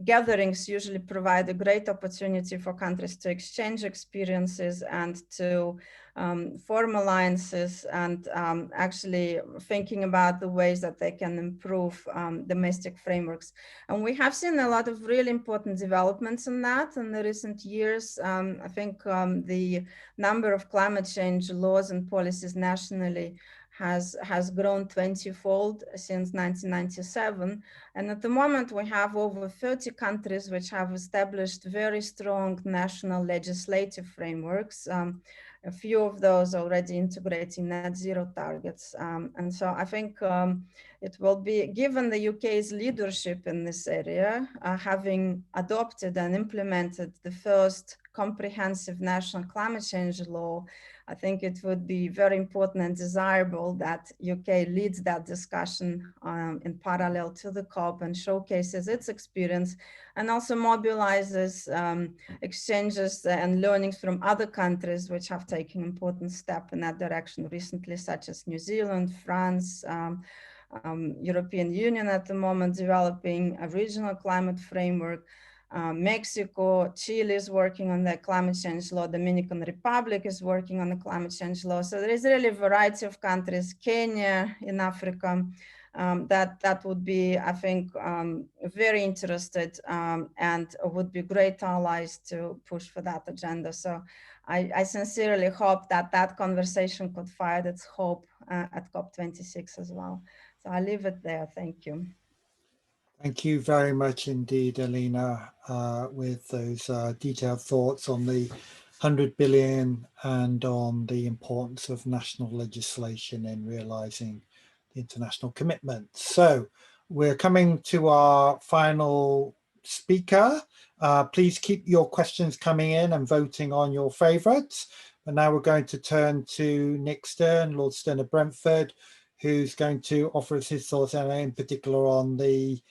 gatherings usually provide a great opportunity for countries to exchange experiences and to form alliances and actually thinking about the ways that they can improve domestic frameworks. And we have seen a lot of really important developments in that in the recent years. I think the number of climate change laws and policies nationally has grown 20-fold since 1997. And at the moment, we have over 30 countries which have established very strong national legislative frameworks. A few of those already integrating net zero targets. And so I think it will be, given the UK's leadership in this area, having adopted and implemented the first comprehensive national climate change law, I think it would be very important and desirable that UK leads that discussion in parallel to the COP and showcases its experience and also mobilizes exchanges and learnings from other countries which have taken important steps in that direction recently, such as New Zealand, France, European Union at the moment developing a regional climate framework. Mexico, Chile is working on the climate change law, Dominican Republic is working on the climate change law. So there is really a variety of countries, Kenya in Africa, that would be, I think, very interested and would be great allies to push for that agenda. So I sincerely hope that that conversation could find its hope at COP26 as well. So I'll leave it there. Thank you. Thank you very much indeed, Alina, with those detailed thoughts on the 100 billion and on the importance of national legislation in realising the international commitments. So we're coming to our final speaker. Please keep your questions coming in and voting on your favourites. But now we're going to turn to Nick Stern, Lord Stern of Brentford, who's going to offer us his thoughts, and in particular on the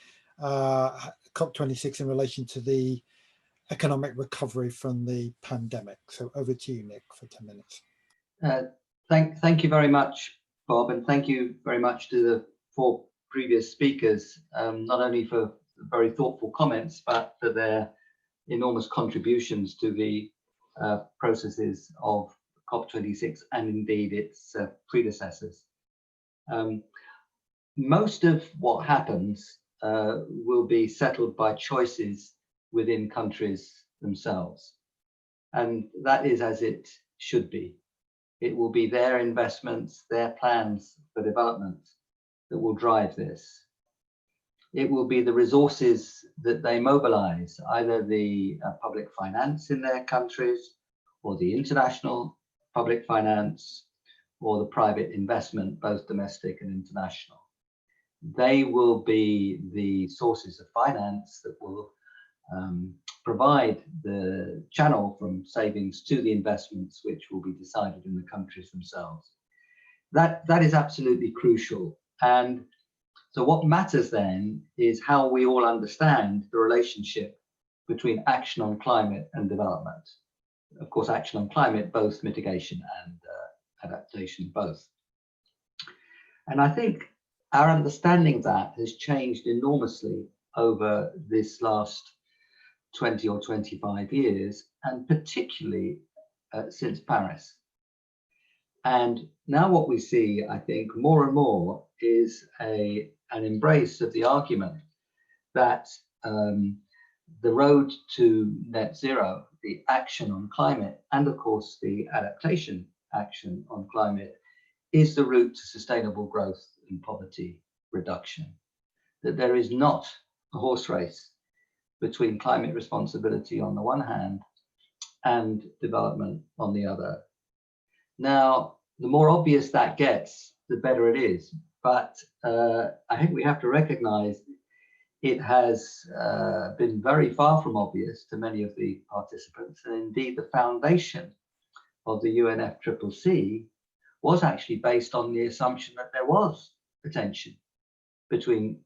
COP26 in relation to the economic recovery from the pandemic. So over to you, Nick, for 10 minutes. Thank you very much, Bob, and thank you very much to the 4 previous speakers, not only for very thoughtful comments, but for their enormous contributions to the processes of COP26 and indeed its predecessors. Most of what happens will be settled by choices within countries themselves. And that is as it should be. It will be their investments, their plans for development that will drive this. It will be the resources that they mobilize, either the public finance in their countries or the international public finance or the private investment, both domestic and international. They will be the sources of finance that will provide the channel from savings to the investments, which will be decided in the countries themselves. That is absolutely crucial. And so what matters then is how we all understand the relationship between action on climate and development. Of course, action on climate, both mitigation and adaptation, both. And I think our understanding of that has changed enormously over this last 20 or 25 years, and particularly since Paris. And now what we see, I think, more and more is an embrace of the argument that the road to net zero, the action on climate, and of course the adaptation action on climate, is the route to sustainable growth and poverty reduction. That there is not a horse race between climate responsibility on the one hand and development on the other. Now, the more obvious that gets, the better it is. But I think we have to recognize it has been very far from obvious to many of the participants. And indeed, the foundation of the UNFCCC was actually based on the assumption that there was a tension between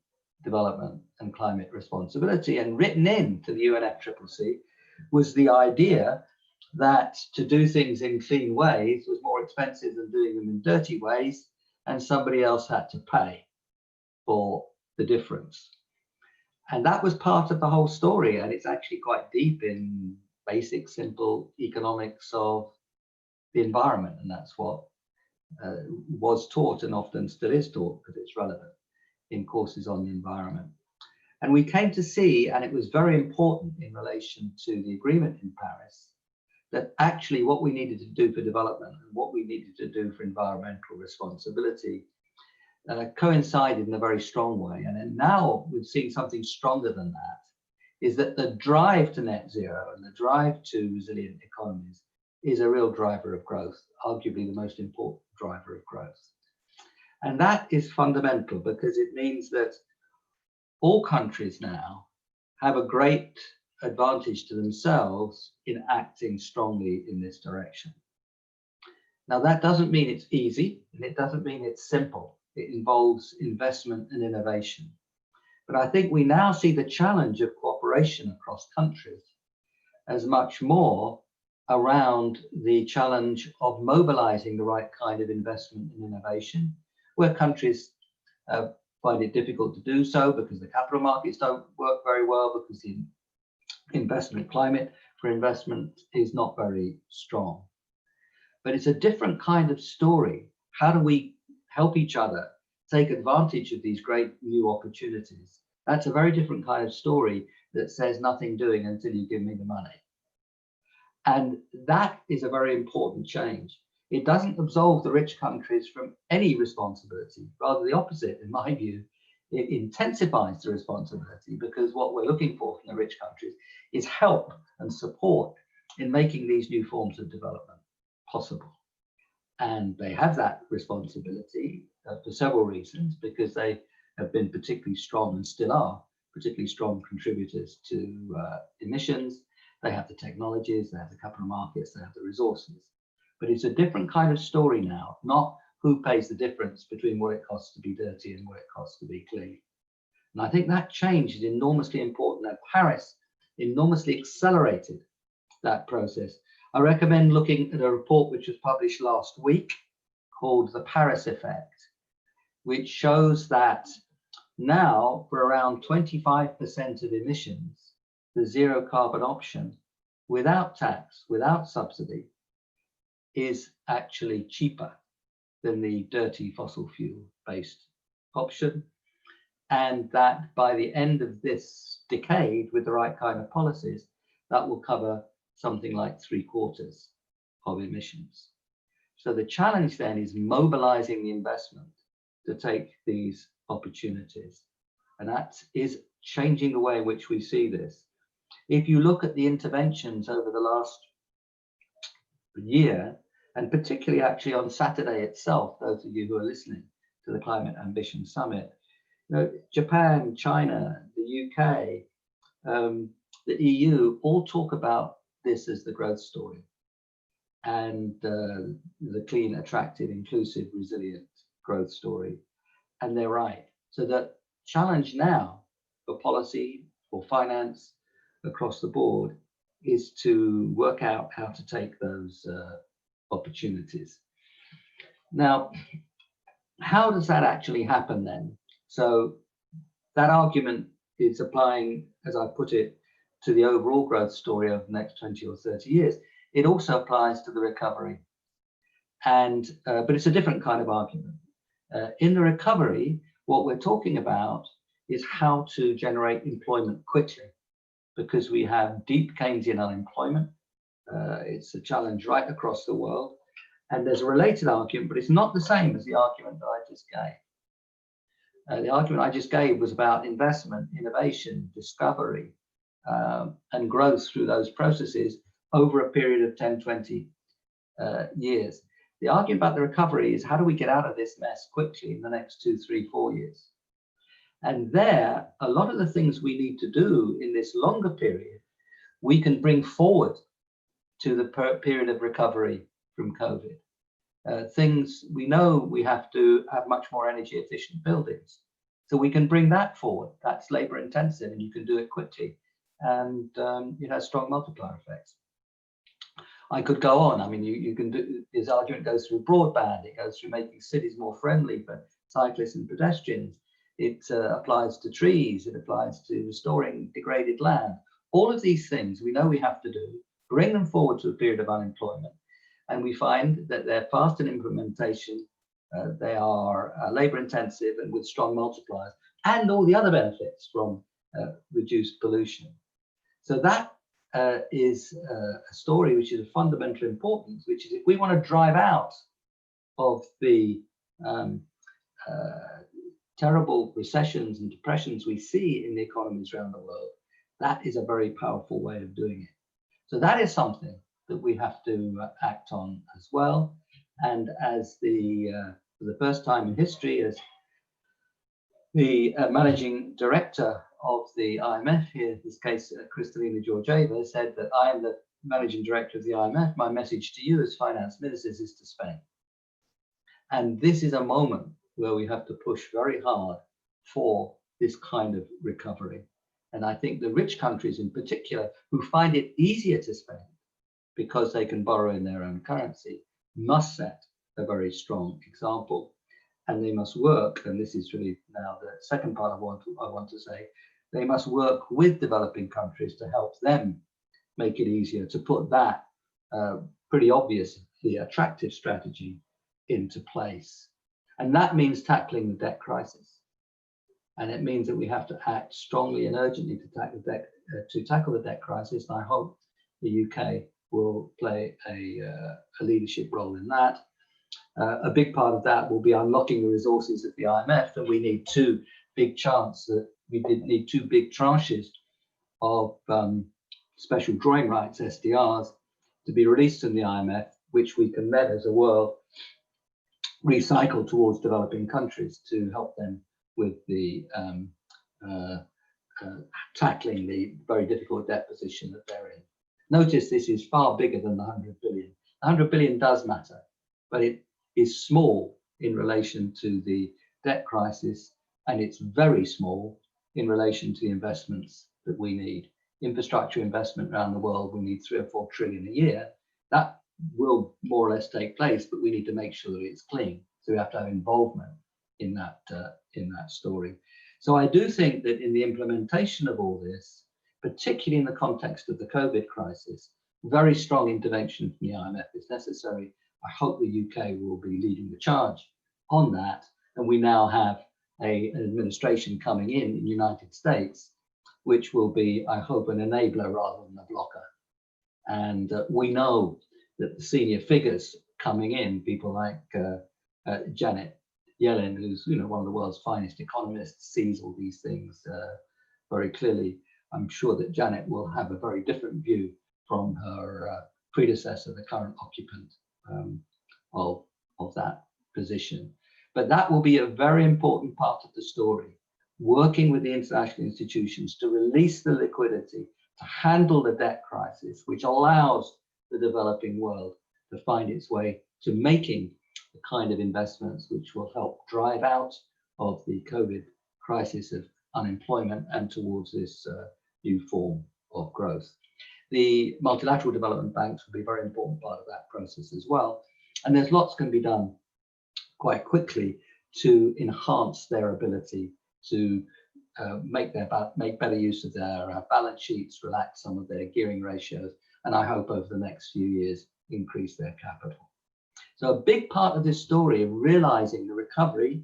development and climate responsibility. And written into the UNFCCC was the idea that to do things in clean ways was more expensive than doing them in dirty ways, and somebody else had to pay for the difference. And that was part of the whole story, and it's actually quite deep in basic, simple economics of the environment, and that's what was taught and often still is taught because it's relevant in courses on the environment. And we came to see, and it was very important in relation to the agreement in Paris, that actually what we needed to do for development and what we needed to do for environmental responsibility coincided in a very strong way. And then now we've seen something stronger than that, is that the drive to net zero and the drive to resilient economies is a real driver of growth, arguably the most important driver of growth. And that is fundamental because it means that all countries now have a great advantage to themselves in acting strongly in this direction. Now, that doesn't mean it's easy, and it doesn't mean it's simple. It involves investment and innovation. But I think we now see the challenge of cooperation across countries as much more around the challenge of mobilizing the right kind of investment and innovation, where countries find it difficult to do so because the capital markets don't work very well, because the investment climate for investment is not very strong. But it's a different kind of story. How do we help each other take advantage of these great new opportunities? That's a very different kind of story that says nothing doing until you give me the money. And that is a very important change. It doesn't absolve the rich countries from any responsibility. Rather the opposite, in my view. It intensifies the responsibility, because what we're looking for from the rich countries is help and support in making these new forms of development possible. And they have that responsibility for several reasons, because they have been particularly strong and still are particularly strong contributors to emissions. They have the technologies, they have the capital markets, they have the resources. But it's a different kind of story now, not who pays the difference between what it costs to be dirty and what it costs to be clean. And I think that change is enormously important, and Paris enormously accelerated that process. I recommend looking at a report which was published last week called The Paris Effect, which shows that now for around 25% of emissions, the zero carbon option without tax, without subsidy, is actually cheaper than the dirty fossil fuel based option. And that by the end of this decade, with the right kind of policies, that will cover something like 3/4 of emissions. So the challenge then is mobilizing the investment to take these opportunities. And that is changing the way in which we see this. If you look at the interventions over the last year, and particularly actually on Saturday itself, those of you who are listening to the Climate Ambition Summit, you know, Japan, China, the UK, the EU all talk about this as the growth story, and the clean, attractive, inclusive, resilient growth story. And they're right. So the challenge now for policy, for finance, across the board, is to work out how to take those opportunities. Now, how does that actually happen then? So that argument is applying, as I put it, to the overall growth story of the next 20 or 30 years. It also applies to the recovery. And but it's a different kind of argument. In the recovery, what we're talking about is how to generate employment quickly, because we have deep Keynesian unemployment. It's a challenge right across the world. And there's a related argument, but it's not the same as the argument that I just gave. The argument I just gave was about investment, innovation, discovery, and growth through those processes over a period of 10, 20 years. The argument about the recovery is how do we get out of this mess quickly in the next 2, 3, 4 years? And there, a lot of the things we need to do in this longer period, we can bring forward to the period of recovery from COVID. Things we know we have to have much more energy efficient buildings. So we can bring that forward. That's labor intensive and you can do it quickly. And you know, strong multiplier effects. I could go on. I mean, you can do, this argument goes through broadband, it goes through making cities more friendly for cyclists and pedestrians. It applies to trees, it applies to restoring degraded land. All of these things we know we have to do, bring them forward to a period of unemployment. And we find that they're fast in implementation, they are labor intensive and with strong multipliers, and all the other benefits from reduced pollution. So that is a story which is of fundamental importance, which is if we want to drive out of the terrible recessions and depressions we see in the economies around the world, that is a very powerful way of doing it. So that is something that we have to act on as well. And as for the first time in history, as the managing director of the IMF here, in this case, Kristalina Georgieva, said that I am the managing director of the IMF. My message to you as finance ministers is to spend. And this is a moment where we have to push very hard for this kind of recovery. And I think the rich countries in particular, who find it easier to spend because they can borrow in their own currency, must set a very strong example. And they must work, and this is really now the second part of what I want to say, they must work with developing countries to help them make it easier to put that pretty obviously attractive strategy into place. And that means tackling the debt crisis. And it means that we have to act strongly and urgently to tackle the debt crisis. And I hope the UK will play a leadership role in that. A big part of that will be unlocking the resources of the IMF, and we need two big tranches of special drawing rights, SDRs, to be released from the IMF, which we can then, as a world, recycle towards developing countries to help them with the tackling the very difficult debt position that they're in. Notice this is far bigger than the 100 billion. 100 billion does matter, but it is small in relation to the debt crisis, and it's very small in relation to the investments that we need. Infrastructure investment around the world, we need 3 or 4 trillion a year. That will more or less take place, but we need to make sure that it's clean. So we have to have involvement in that story. So I do think that in the implementation of all this, particularly in the context of the COVID crisis, very strong intervention from the IMF is necessary. I hope the UK will be leading the charge on that. And we now have an administration coming in the United States, which will be, I hope, an enabler rather than a blocker. And we know that the senior figures coming in, people like Janet Yellen, who's one of the world's finest economists, sees all these things very clearly. I'm sure that Janet will have a very different view from her predecessor, the current occupant of that position. But that will be a very important part of the story, working with the international institutions to release the liquidity, to handle the debt crisis, which allows the developing world to find its way to making the kind of investments which will help drive out of the COVID crisis of unemployment and towards this new form of growth. The multilateral development banks will be a very important part of that process as well. And there's lots can be done quite quickly to enhance their ability to make better use of their balance sheets, relax some of their gearing ratios, and I hope over the next few years increase their capital. So a big part of this story of realizing the recovery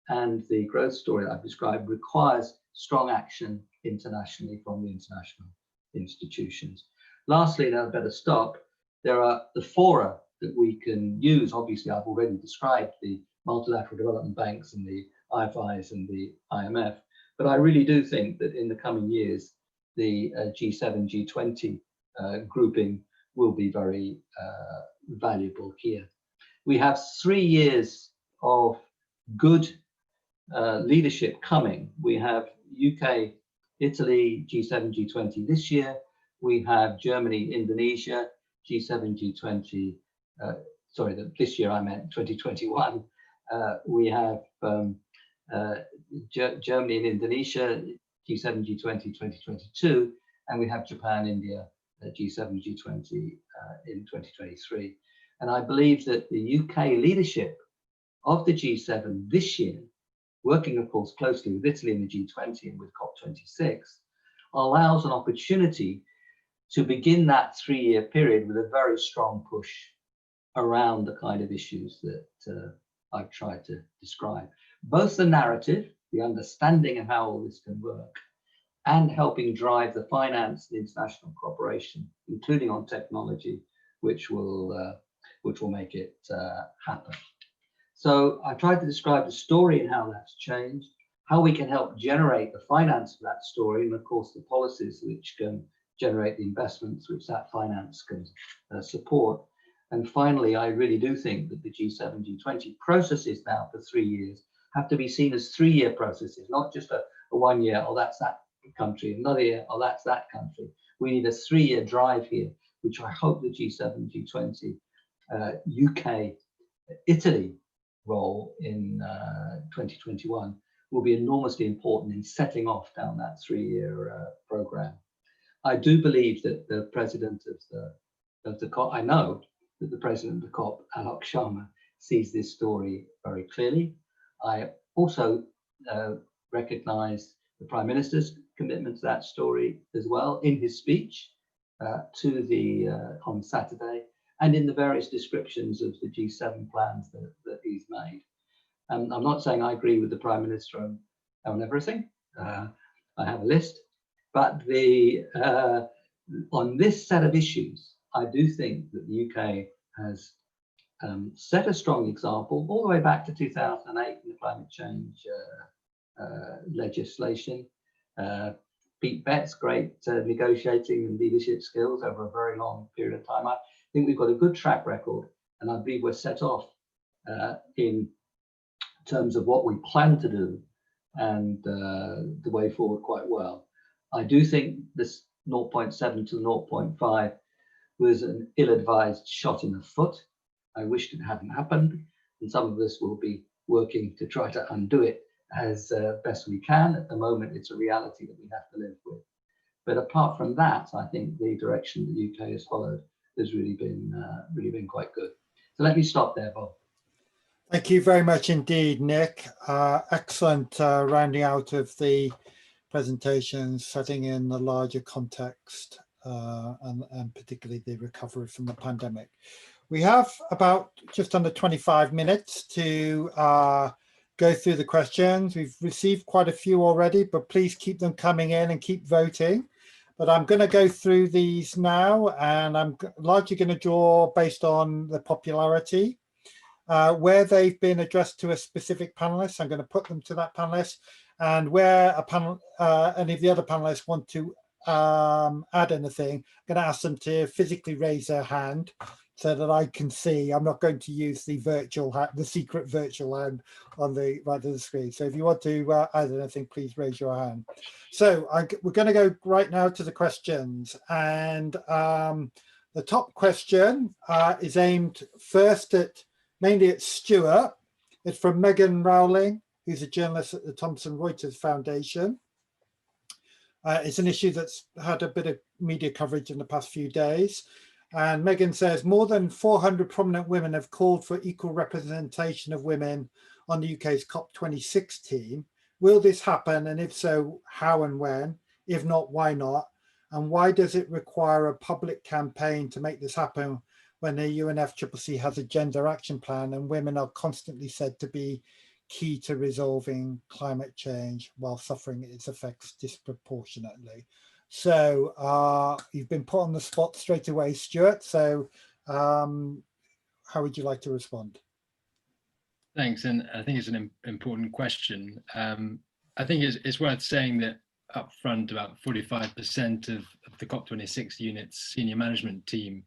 and the growth story that I've described requires strong action internationally from the international institutions. Lastly, and I better stop, there are the fora that we can use. Obviously, I've already described the multilateral development banks and the IFIs and the IMF, but I really do think that in the coming years, the G7, G20 grouping will be very valuable here. We have 3 years of good leadership coming. We have UK, Italy, G7, G20 this year. We have Germany, Indonesia, G7, G20, this year I meant 2021. We have Germany and Indonesia, G7, G20, 2022, and we have Japan, India, G7, G20 in 2023. And I believe that the UK leadership of the G7 this year, working of course closely with Italy and the G20 and with COP26, allows an opportunity to begin that 3-year period with a very strong push around the kind of issues that I've tried to describe. Both the narrative, the understanding of how all this can work, and helping drive the finance and international cooperation, including on technology, which will make it happen. So I tried to describe the story and how that's changed, how we can help generate the finance for that story, and of course the policies which can generate the investments which that finance can support. And finally, I really do think that the G7, G20 processes now for 3 years have to be seen as 3-year processes, not just a 1 year, oh, that's that country, another year, oh, that's that country. We need a 3-year drive here, which I hope the G7, G20, UK, Italy role in 2021 will be enormously important in setting off down that 3-year program. I do believe that the president of the COP, I know that the president of the COP, Alok Sharma, sees this story very clearly. I also recognize the Prime Minister's commitment to that story as well in his speech on Saturday, and in the various descriptions of the G7 plans that he's made. I'm not saying I agree with the Prime Minister on everything. I have a list, but on this set of issues, I do think that the UK has set a strong example all the way back to 2008 in the climate change legislation. Pete Bett's great negotiating and leadership skills over a very long period of time. I think we've got a good track record, and I believe we're set off in terms of what we plan to do and the way forward quite well. I do think this 0.7 to 0.5 was an ill-advised shot in the foot. I wished it hadn't happened, and some of us will be working to try to undo it as best we can. At the moment, it's a reality that we have to live with. But apart from that, I think the direction the UK has followed has really been quite good. So let me stop there, Bob. Thank you very much indeed, Nick. Excellent rounding out of the presentation, setting in the larger context and particularly the recovery from the pandemic. We have about just under 25 minutes to go through the questions. We've received quite a few already, but please keep them coming in and keep voting. But I'm going to go through these now, and I'm largely going to draw based on the popularity. Where they've been addressed to a specific panelist, I'm going to put them to that panelist, and where any of the other panelists want to add anything, I'm going to ask them to physically raise their hand so that I can see. I'm not going to use the virtual hand, the secret virtual hand on the right of the screen. So if you want to add anything, please raise your hand. So we're going to go right now to the questions, and the top question is aimed first mainly at Stuart. It's from Megan Rowling, who's a journalist at the Thomson Reuters Foundation. It's an issue that's had a bit of media coverage in the past few days. And Megan says, more than 400 prominent women have called for equal representation of women on the UK's COP26 team. Will this happen? And if so, how and when? If not, why not? And why does it require a public campaign to make this happen when the UNFCCC has a gender action plan and women are constantly said to be key to resolving climate change while suffering its effects disproportionately? So you've been put on the spot straight away, Stuart. So how would you like to respond? Thanks, and I think it's an important question. I think it's worth saying that up front, about 45% of the COP26 unit's senior management team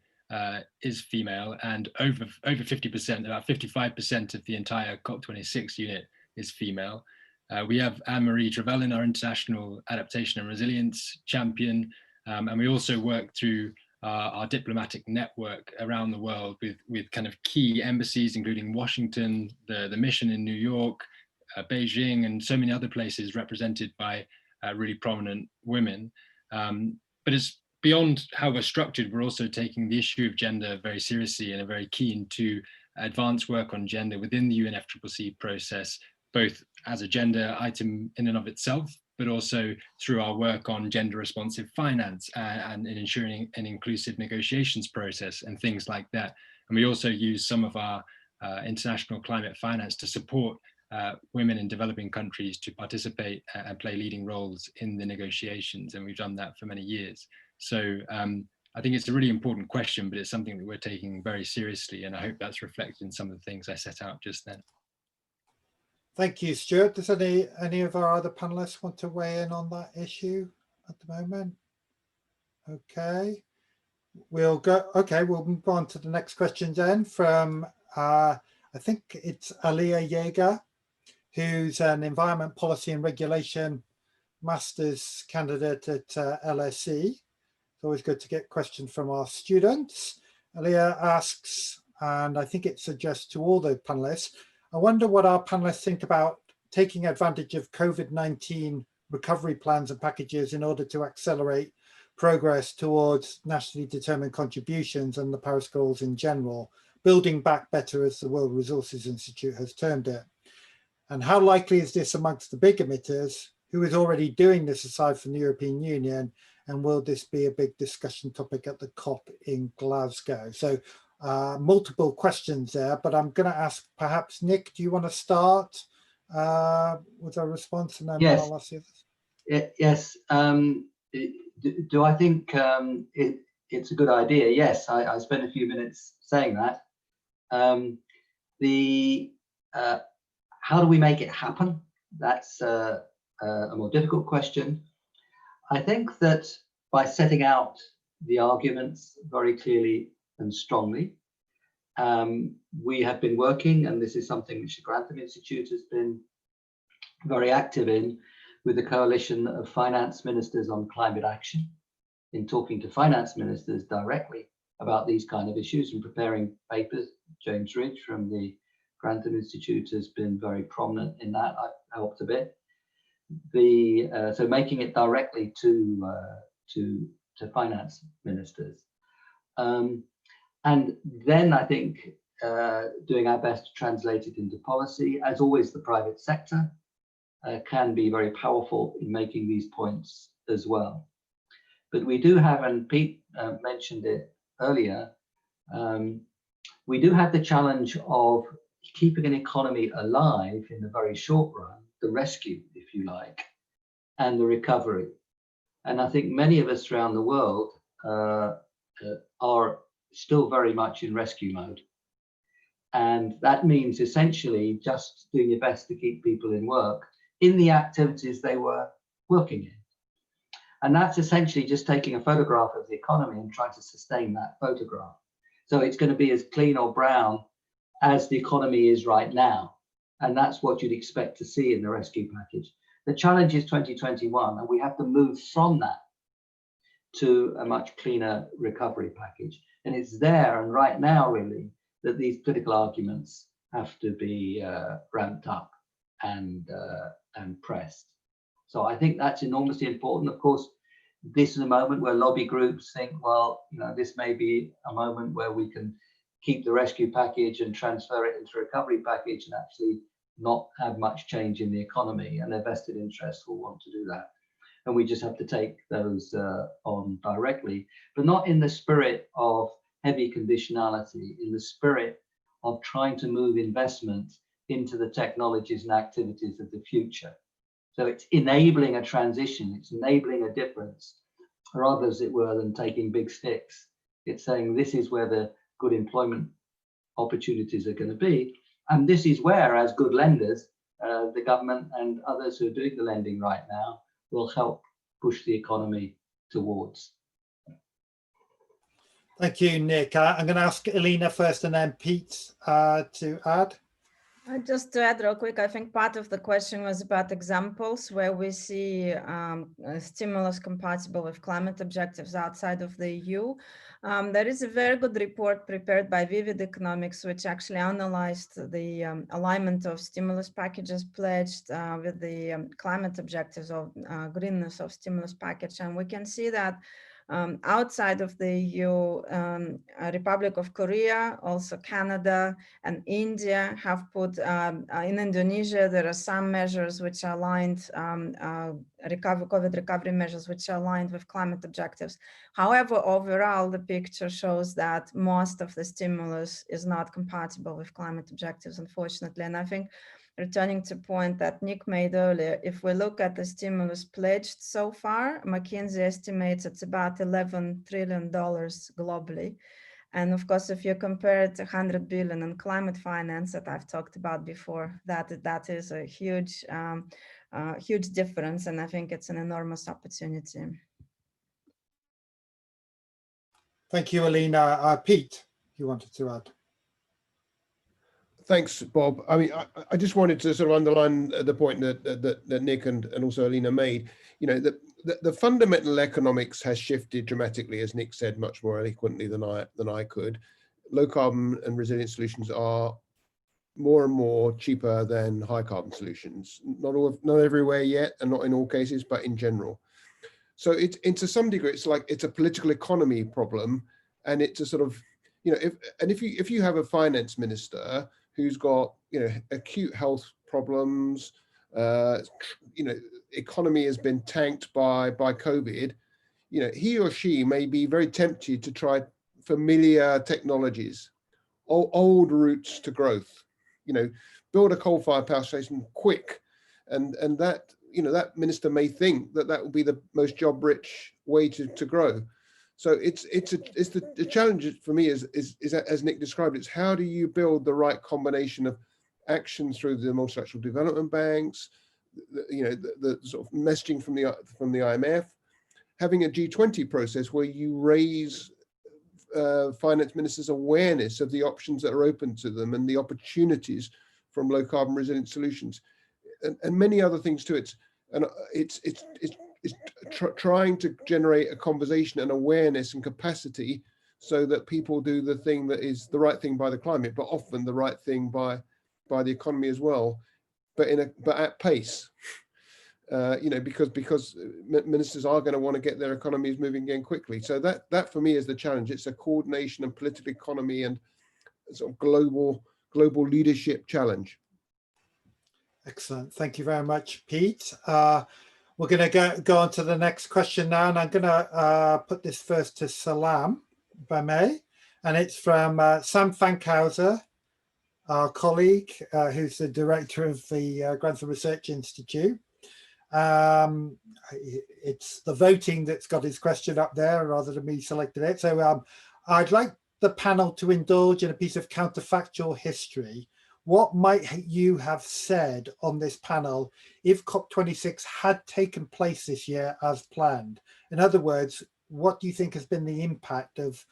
is female, and over 50%, about 55% of the entire COP26 unit is female. We have Anne-Marie Trevelyan, our international adaptation and resilience champion, and we also work through our diplomatic network around the world with kind of key embassies, including Washington, the mission in New York, Beijing, and so many other places represented by really prominent women. But it's beyond how we're structured. We're also taking the issue of gender very seriously and are very keen to advance work on gender within the UNFCCC process, both as a gender item in and of itself, but also through our work on gender responsive finance and in ensuring an inclusive negotiations process and things like that. And we also use some of our international climate finance to support women in developing countries to participate and play leading roles in the negotiations. And we've done that for many years. So I think it's a really important question, but it's something that we're taking very seriously. And I hope that's reflected in some of the things I set out just then. Thank you, Stuart. Does any of our other panelists want to weigh in on that issue at the moment? Okay, we'll move on to the next question then from, I think it's Alina, who's an Environment Policy and Regulation Master's candidate at LSE. It's always good to get questions from our students. Alina asks, and I think it suggests to all the panelists, I wonder what our panelists think about taking advantage of COVID-19 recovery plans and packages in order to accelerate progress towards nationally determined contributions and the Paris goals in general, building back better, as the World Resources Institute has termed it. And how likely is this amongst the big emitters? Who is already doing this aside from the European Union? And will this be a big discussion topic at the COP in Glasgow? So multiple questions there, but I'm going to ask perhaps Nick, do you want to start with a response, and then yes. I'll ask you this? Yes. Do I think it's a good idea? Yes, I spent a few minutes saying that. How do we make it happen? That's a more difficult question. I think that by setting out the arguments very clearly and strongly, we have been working, and this is something which the Grantham Institute has been very active in, with the coalition of finance ministers on climate action, in talking to finance ministers directly about these kind of issues and preparing papers. James Ridge from the Grantham Institute has been very prominent in that. I've helped a bit. So making it directly to finance ministers. And then I think doing our best to translate it into policy. As always, the private sector can be very powerful in making these points as well. But we do have, and Pete mentioned it earlier, we do have the challenge of keeping an economy alive in the very short run, the rescue, if you like, and the recovery. And I think many of us around the world are still very much in rescue mode. And that means essentially just doing your best to keep people in work in the activities they were working in. And that's essentially just taking a photograph of the economy and trying to sustain that photograph. So it's going to be as clean or brown as the economy is right now. And that's what you'd expect to see in the rescue package. The challenge is 2021, and we have to move from that to a much cleaner recovery package. And it's there and right now, really, that these political arguments have to be ramped up and pressed. So I think that's enormously important. Of course, this is a moment where lobby groups think, well, you know, this may be a moment where we can keep the rescue package and transfer it into a recovery package and actually not have much change in the economy, and their vested interests will want to do that. And we just have to take those on directly, but not in the spirit of heavy conditionality, in the spirit of trying to move investment into the technologies and activities of the future. So it's enabling a transition, it's enabling a difference, rather, as it were, than taking big sticks. It's saying this is where the good employment opportunities are going to be. And this is where, as good lenders, the government and others who are doing the lending right now will help push the economy towards. Thank you, Nick. I'm going to ask Alina first and then Pete to add. Just to add real quick, I think part of the question was about examples where we see stimulus compatible with climate objectives outside of the EU. There is a very good report prepared by Vivid Economics, which actually analyzed the alignment of stimulus packages pledged with the climate objectives of greenness of stimulus package. And we can see that Outside of the EU, Republic of Korea, also Canada and India have put, in Indonesia, there are some measures which are aligned, COVID recovery measures which are aligned with climate objectives. However, overall, the picture shows that most of the stimulus is not compatible with climate objectives, unfortunately. And I think, returning to a point that Nick made earlier, if we look at the stimulus pledged so far, McKinsey estimates it's about $11 trillion globally. And of course, if you compare it to 100 billion in climate finance that I've talked about before, that is a huge, huge difference. And I think it's an enormous opportunity. Thank you, Alina. Pete, you wanted to add? Thanks, Bob. I mean, I just wanted to sort of underline the point that Nick and also Alina made. You know, the fundamental economics has shifted dramatically, as Nick said, much more eloquently than I could. Low carbon and resilient solutions are more and more cheaper than high carbon solutions. Not everywhere yet, and not in all cases, but in general. So it's to some degree, it's a political economy problem, and it's a sort of, you know, if you have a finance minister who's got, you know, acute health problems, you know, economy has been tanked by COVID, you know, he or she may be very tempted to try familiar technologies, old routes to growth, you know, build a coal-fired power station quick, and that, you know, that minister may think that that will be the most job-rich way to grow. So the challenge for me is as Nick described, it's how do you build the right combination of action through the multilateral development banks, you know, the sort of messaging from the IMF, having a G20 process where you raise finance ministers' awareness of the options that are open to them and the opportunities from low carbon resilient solutions, and many other things to it. And it's trying to generate a conversation and awareness and capacity so that people do the thing that is the right thing by the climate, but often the right thing by the economy as well, but at pace. You know, because ministers are going to want to get their economies moving again quickly. So that for me is the challenge. It's a coordination and political economy and sort of global leadership challenge. Excellent. Thank you very much, Pete. We're going to go on to the next question now, and I'm going to put this first to Salam, if I may. And it's from Sam Fankhauser, our colleague, who's the director of the Grantham Research Institute. It's the voting that's got his question up there rather than me selecting it. So I'd like the panel to indulge in a piece of counterfactual history. What might you have said on this panel if COP26 had taken place this year as planned? In other words, what do you think has been the impact of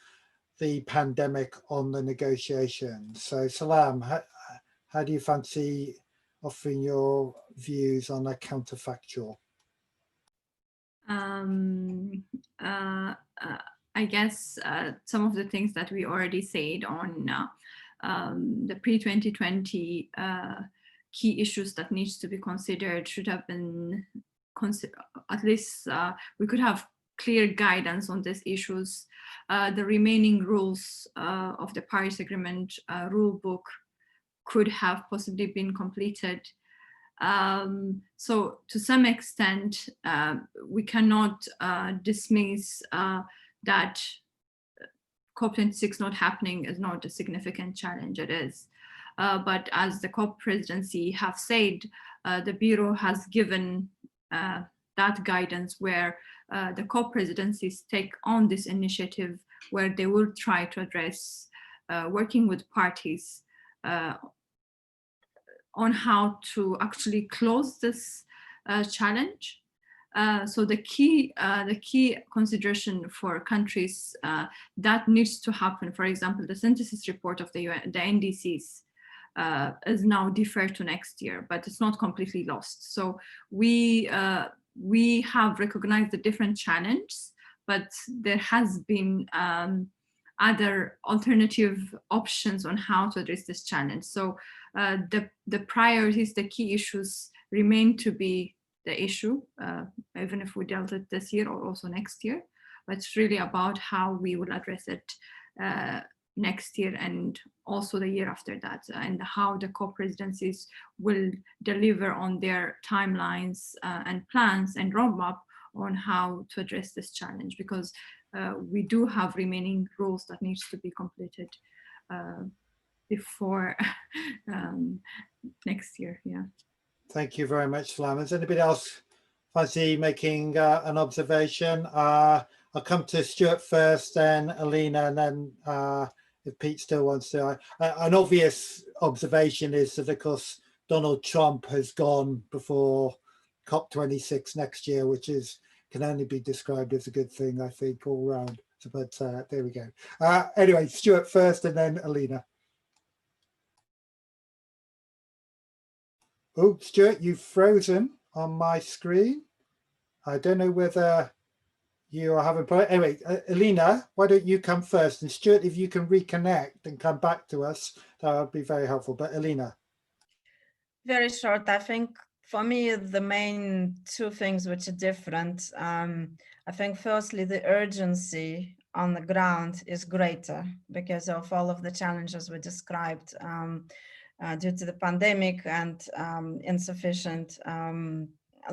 the pandemic on the negotiations? So Salam, how do you fancy offering your views on a counterfactual? I guess some of the things that we already said on the pre-2020 key issues that needs to be considered should have been at least we could have clear guidance on these issues. The remaining rules of the Paris Agreement rule book could have possibly been completed. So to some extent, we cannot dismiss that COP26 not happening is not a significant challenge. It is. But as the COP presidency have said, the Bureau has given that guidance where the COP presidencies take on this initiative where they will try to address working with parties on how to actually close this challenge. So the key consideration for countries that needs to happen, for example, the synthesis report of the NDCs is now deferred to next year, but it's not completely lost. So we have recognized the different challenges, but there has been other alternative options on how to address this challenge. So the priorities, the key issues remain to be the issue, even if we dealt it this year or also next year. but it's really about how we will address it next year and also the year after that, and how the COP presidencies will deliver on their timelines and plans and roadmap on how to address this challenge, because we do have remaining rules that needs to be completed before next year. Yeah. Thank you very much, Salama. Is anybody else fancy making an observation? I'll come to Stuart first, then Alina, and then if Pete still wants to. An obvious observation is that, of course, Donald Trump has gone before COP26 next year, which can only be described as a good thing, I think, all round. So, but there we go. Anyway, Stuart first, and then Alina. Oh, Stuart, you've frozen on my screen. I don't know whether you are having problem. Anyway, Alina, why don't you come first? And Stuart, if you can reconnect and come back to us, that would be very helpful. But Alina. Very short. I think for me, the main two things which are different, I think firstly, the urgency on the ground is greater because of all of the challenges we described due to the pandemic and insufficient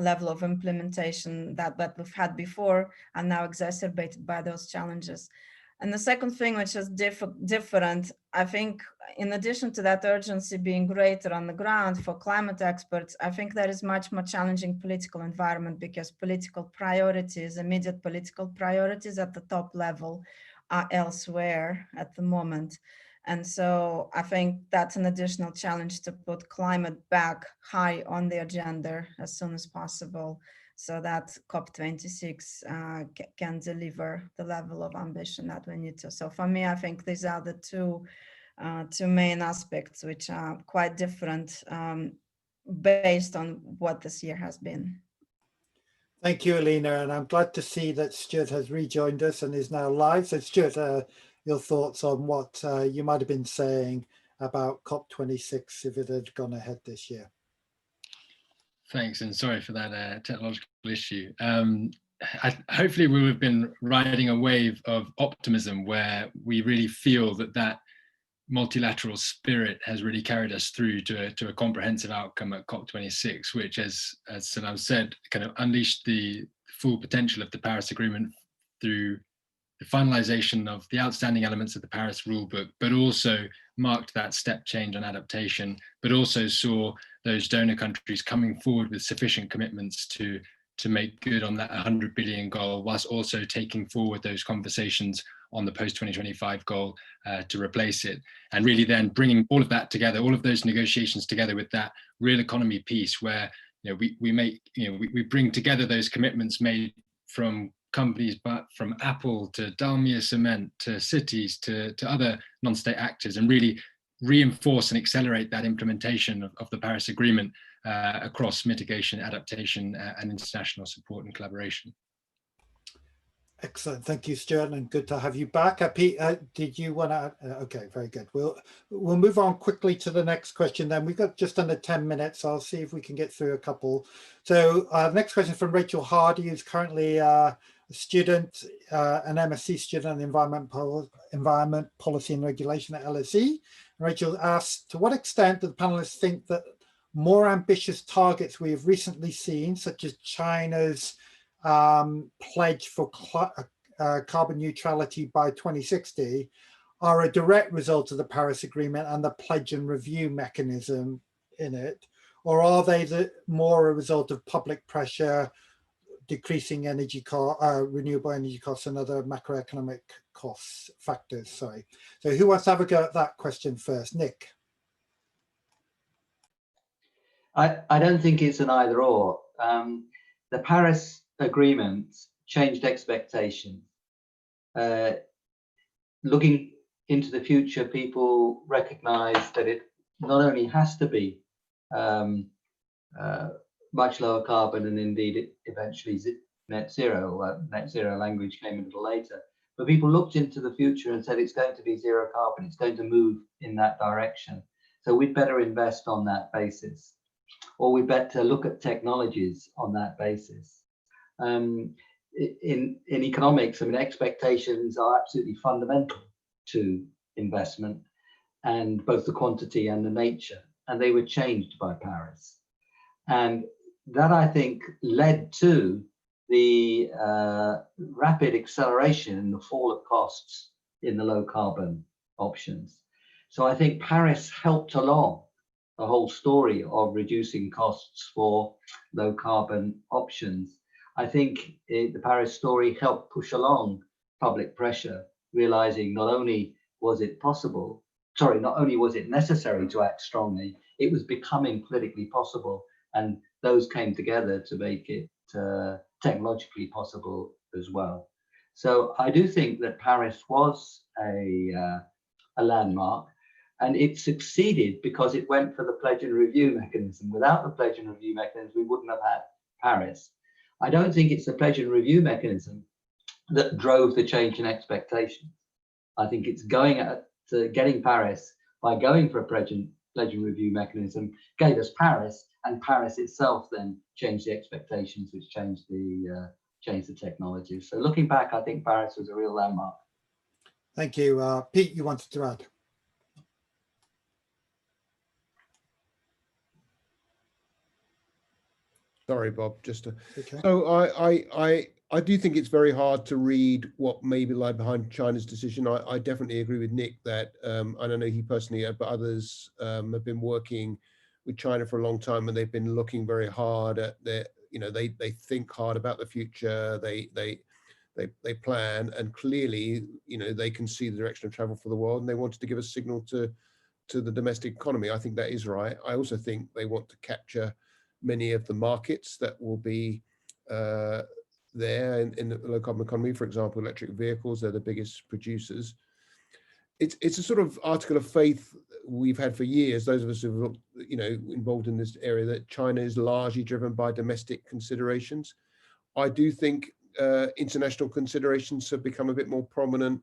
level of implementation that we've had before, and now exacerbated by those challenges. And the second thing, which is different, I think, in addition to that urgency being greater on the ground for climate experts, I think there is much more challenging political environment because political priorities, immediate political priorities at the top level are elsewhere at the moment. And so I think that's an additional challenge to put climate back high on the agenda as soon as possible, so that COP26 can deliver the level of ambition that we need to. So for me, I think these are the two main aspects which are quite different based on what this year has been. Thank you, Alina, and I'm glad to see that Stuart has rejoined us and is now live. So Stuart, your thoughts on what you might have been saying about COP26 if it had gone ahead this year. Thanks, and sorry for that technological issue. Hopefully we have been riding a wave of optimism where we really feel that multilateral spirit has really carried us through to a comprehensive outcome at COP26, which, as Salam said, kind of unleashed the full potential of the Paris Agreement through the finalization of the outstanding elements of the Paris rulebook, but also marked that step change on adaptation, but also saw those donor countries coming forward with sufficient commitments to make good on that 100 billion goal, whilst also taking forward those conversations on the post-2025 goal to replace it. And really then bringing all of that together, all of those negotiations together with that real economy piece where we bring together those commitments made from companies, but from Apple to Dalmia Cement to cities to other non-state actors, and really reinforce and accelerate that implementation of the Paris Agreement across mitigation, adaptation, and international support and collaboration. Excellent, thank you, Stuart, and good to have you back. Pete, did you want to? Okay, very good. We'll move on quickly to the next question. Then we've got just under 10 minutes. I'll see if we can get through a couple. So next question from Rachel Hardy, who's currently a student, an MSc student in environment policy and regulation at LSE. Rachel asks, to what extent do the panelists think that more ambitious targets we have recently seen, such as China's pledge for carbon neutrality by 2060, are a direct result of the Paris Agreement and the pledge and review mechanism in it, or are they more a result of public pressure, decreasing energy renewable energy costs, and other macroeconomic costs factors? Sorry. So who wants to have a go at that question first? Nick. I don't think it's an either or. The Paris Agreement changed expectations. Looking into the future, people recognize that it not only has to be much lower carbon, and indeed it eventually net zero. Net zero language came a little later, but people looked into the future and said it's going to be zero carbon, it's going to move in that direction. So we'd better invest on that basis, or we better look at technologies on that basis. in economics, I mean, expectations are absolutely fundamental to investment, and both the quantity and the nature, and they were changed by Paris. And that, I think, led to the rapid acceleration in the fall of costs in the low carbon options. So I think Paris helped along the whole story of reducing costs for low carbon options. I think the Paris story helped push along public pressure, realizing not only was it possible, sorry, not only was it necessary to act strongly, it was becoming politically possible. And those came together to make it technologically possible as well. So I do think that Paris was a landmark, and it succeeded because it went for the pledge and review mechanism. Without the pledge and review mechanism, we wouldn't have had Paris. I don't think it's the pledge and review mechanism that drove the change in expectations. I think it's getting Paris by going for a pledge and review mechanism gave us Paris, and Paris itself then changed the expectations, which changed the technology. So looking back, I think Paris was a real landmark. Thank you. Pete, you wanted to add? Sorry, Bob, just to, Okay. so I do think it's very hard to read what maybe lie behind China's decision. I definitely agree with Nick that I don't know he personally, but others have been working with China for a long time, and they've been looking very hard at their, you know, they think hard about the future, they plan, and clearly, you know, they can see the direction of travel for the world, and they wanted to give a signal to the domestic economy. I think that is right. I also think they want to capture many of the markets that will be there in the low carbon economy. For example, electric vehicles, they're the biggest producers. It's a sort of article of faith we've had for years, those of us who are, you know, involved in this area, that China is largely driven by domestic considerations. I do think international considerations have become a bit more prominent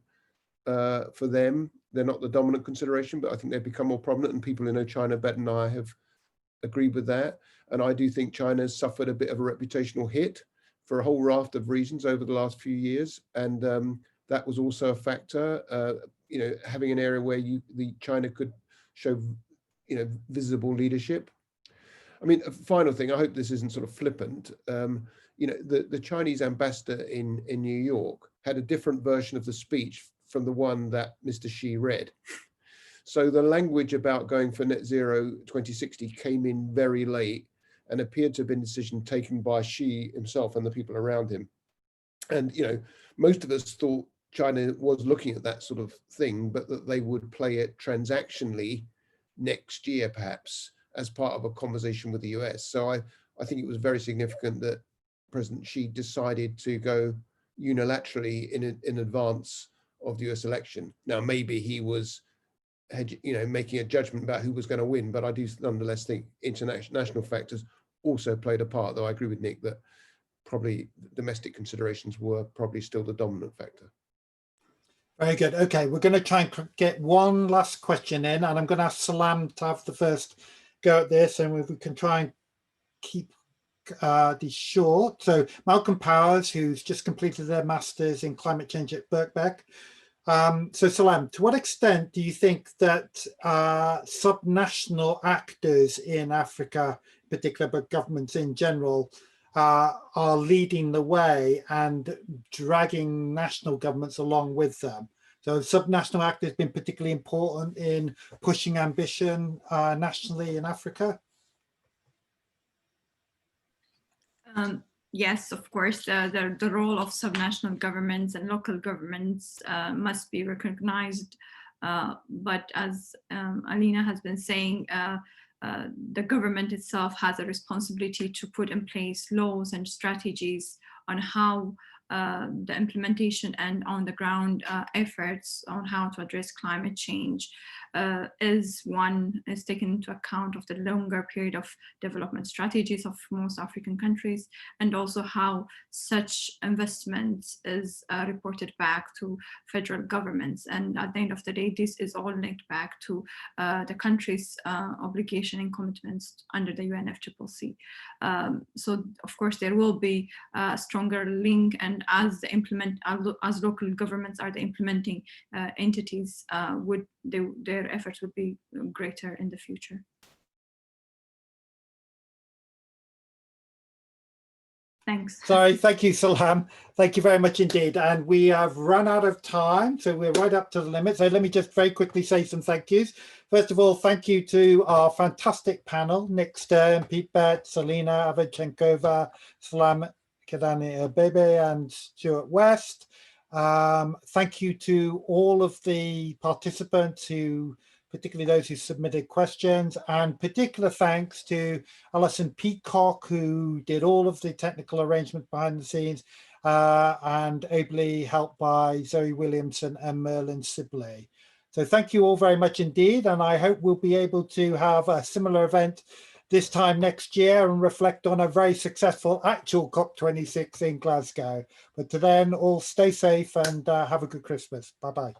for them. They're not the dominant consideration, but I think they've become more prominent, and people who know China better than I have agreed with that. And I do think China's suffered a bit of a reputational hit for a whole raft of reasons over the last few years, and that was also a factor. You know, having an area where China could show, you know, visible leadership. I mean, a final thing, I hope this isn't sort of flippant. You know, the Chinese ambassador in New York had a different version of the speech from the one that Mr. Xi read. So the language about going for net zero 2060 came in very late and appeared to have been a decision taken by Xi himself and the people around him. And, you know, most of us thought China was looking at that sort of thing, but that they would play it transactionally next year, perhaps, as part of a conversation with the US. So I think it was very significant that President Xi decided to go unilaterally in advance of the US election. Now, maybe he was, you know, making a judgment about who was going to win, but I do nonetheless think international factors also played a part, though I agree with Nick that probably domestic considerations were probably still the dominant factor. Very good. Okay, we're going to try and get one last question in, and I'm going to ask Salam to have the first go at this, and if we can try and keep these short. So Malcolm Powers, who's just completed their Masters in Climate Change at Birkbeck. So Salam, to what extent do you think that subnational actors in Africa, in particular, but governments in general, are leading the way and dragging national governments along with them? So subnational actors been particularly important in pushing ambition nationally in Africa? Yes, of course, the role of subnational governments and local governments must be recognized. But as Alina has been saying, the government itself has a responsibility to put in place laws and strategies on how the implementation and on the ground efforts on how to address climate change is taken into account of the longer period of development strategies of most African countries, and also how such investments is reported back to federal governments. And at the end of the day, this is all linked back to the country's obligation and commitments under the UNFCCC. So of course there will be a stronger link and and as as local governments are the implementing entities, their efforts would be greater in the future. Thanks. Sorry, thank you, Salam. Thank you very much indeed. And we have run out of time, so we're right up to the limit. So let me just very quickly say some thank yous. First of all, thank you to our fantastic panel, Nick Stern, Pete Betts, Alina, Alva, Chenkova, Salam Kedani Bebe, and Stuart West. Thank you to all of the participants who, particularly those who submitted questions, and particular thanks to Alison Peacock, who did all of the technical arrangement behind the scenes, and ably helped by Zoe Williamson and Merlin Sibley. So thank you all very much indeed, and I hope we'll be able to have a similar event this time next year and reflect on a very successful actual COP26 in Glasgow. But to then, all stay safe and have a good Christmas. Bye-bye.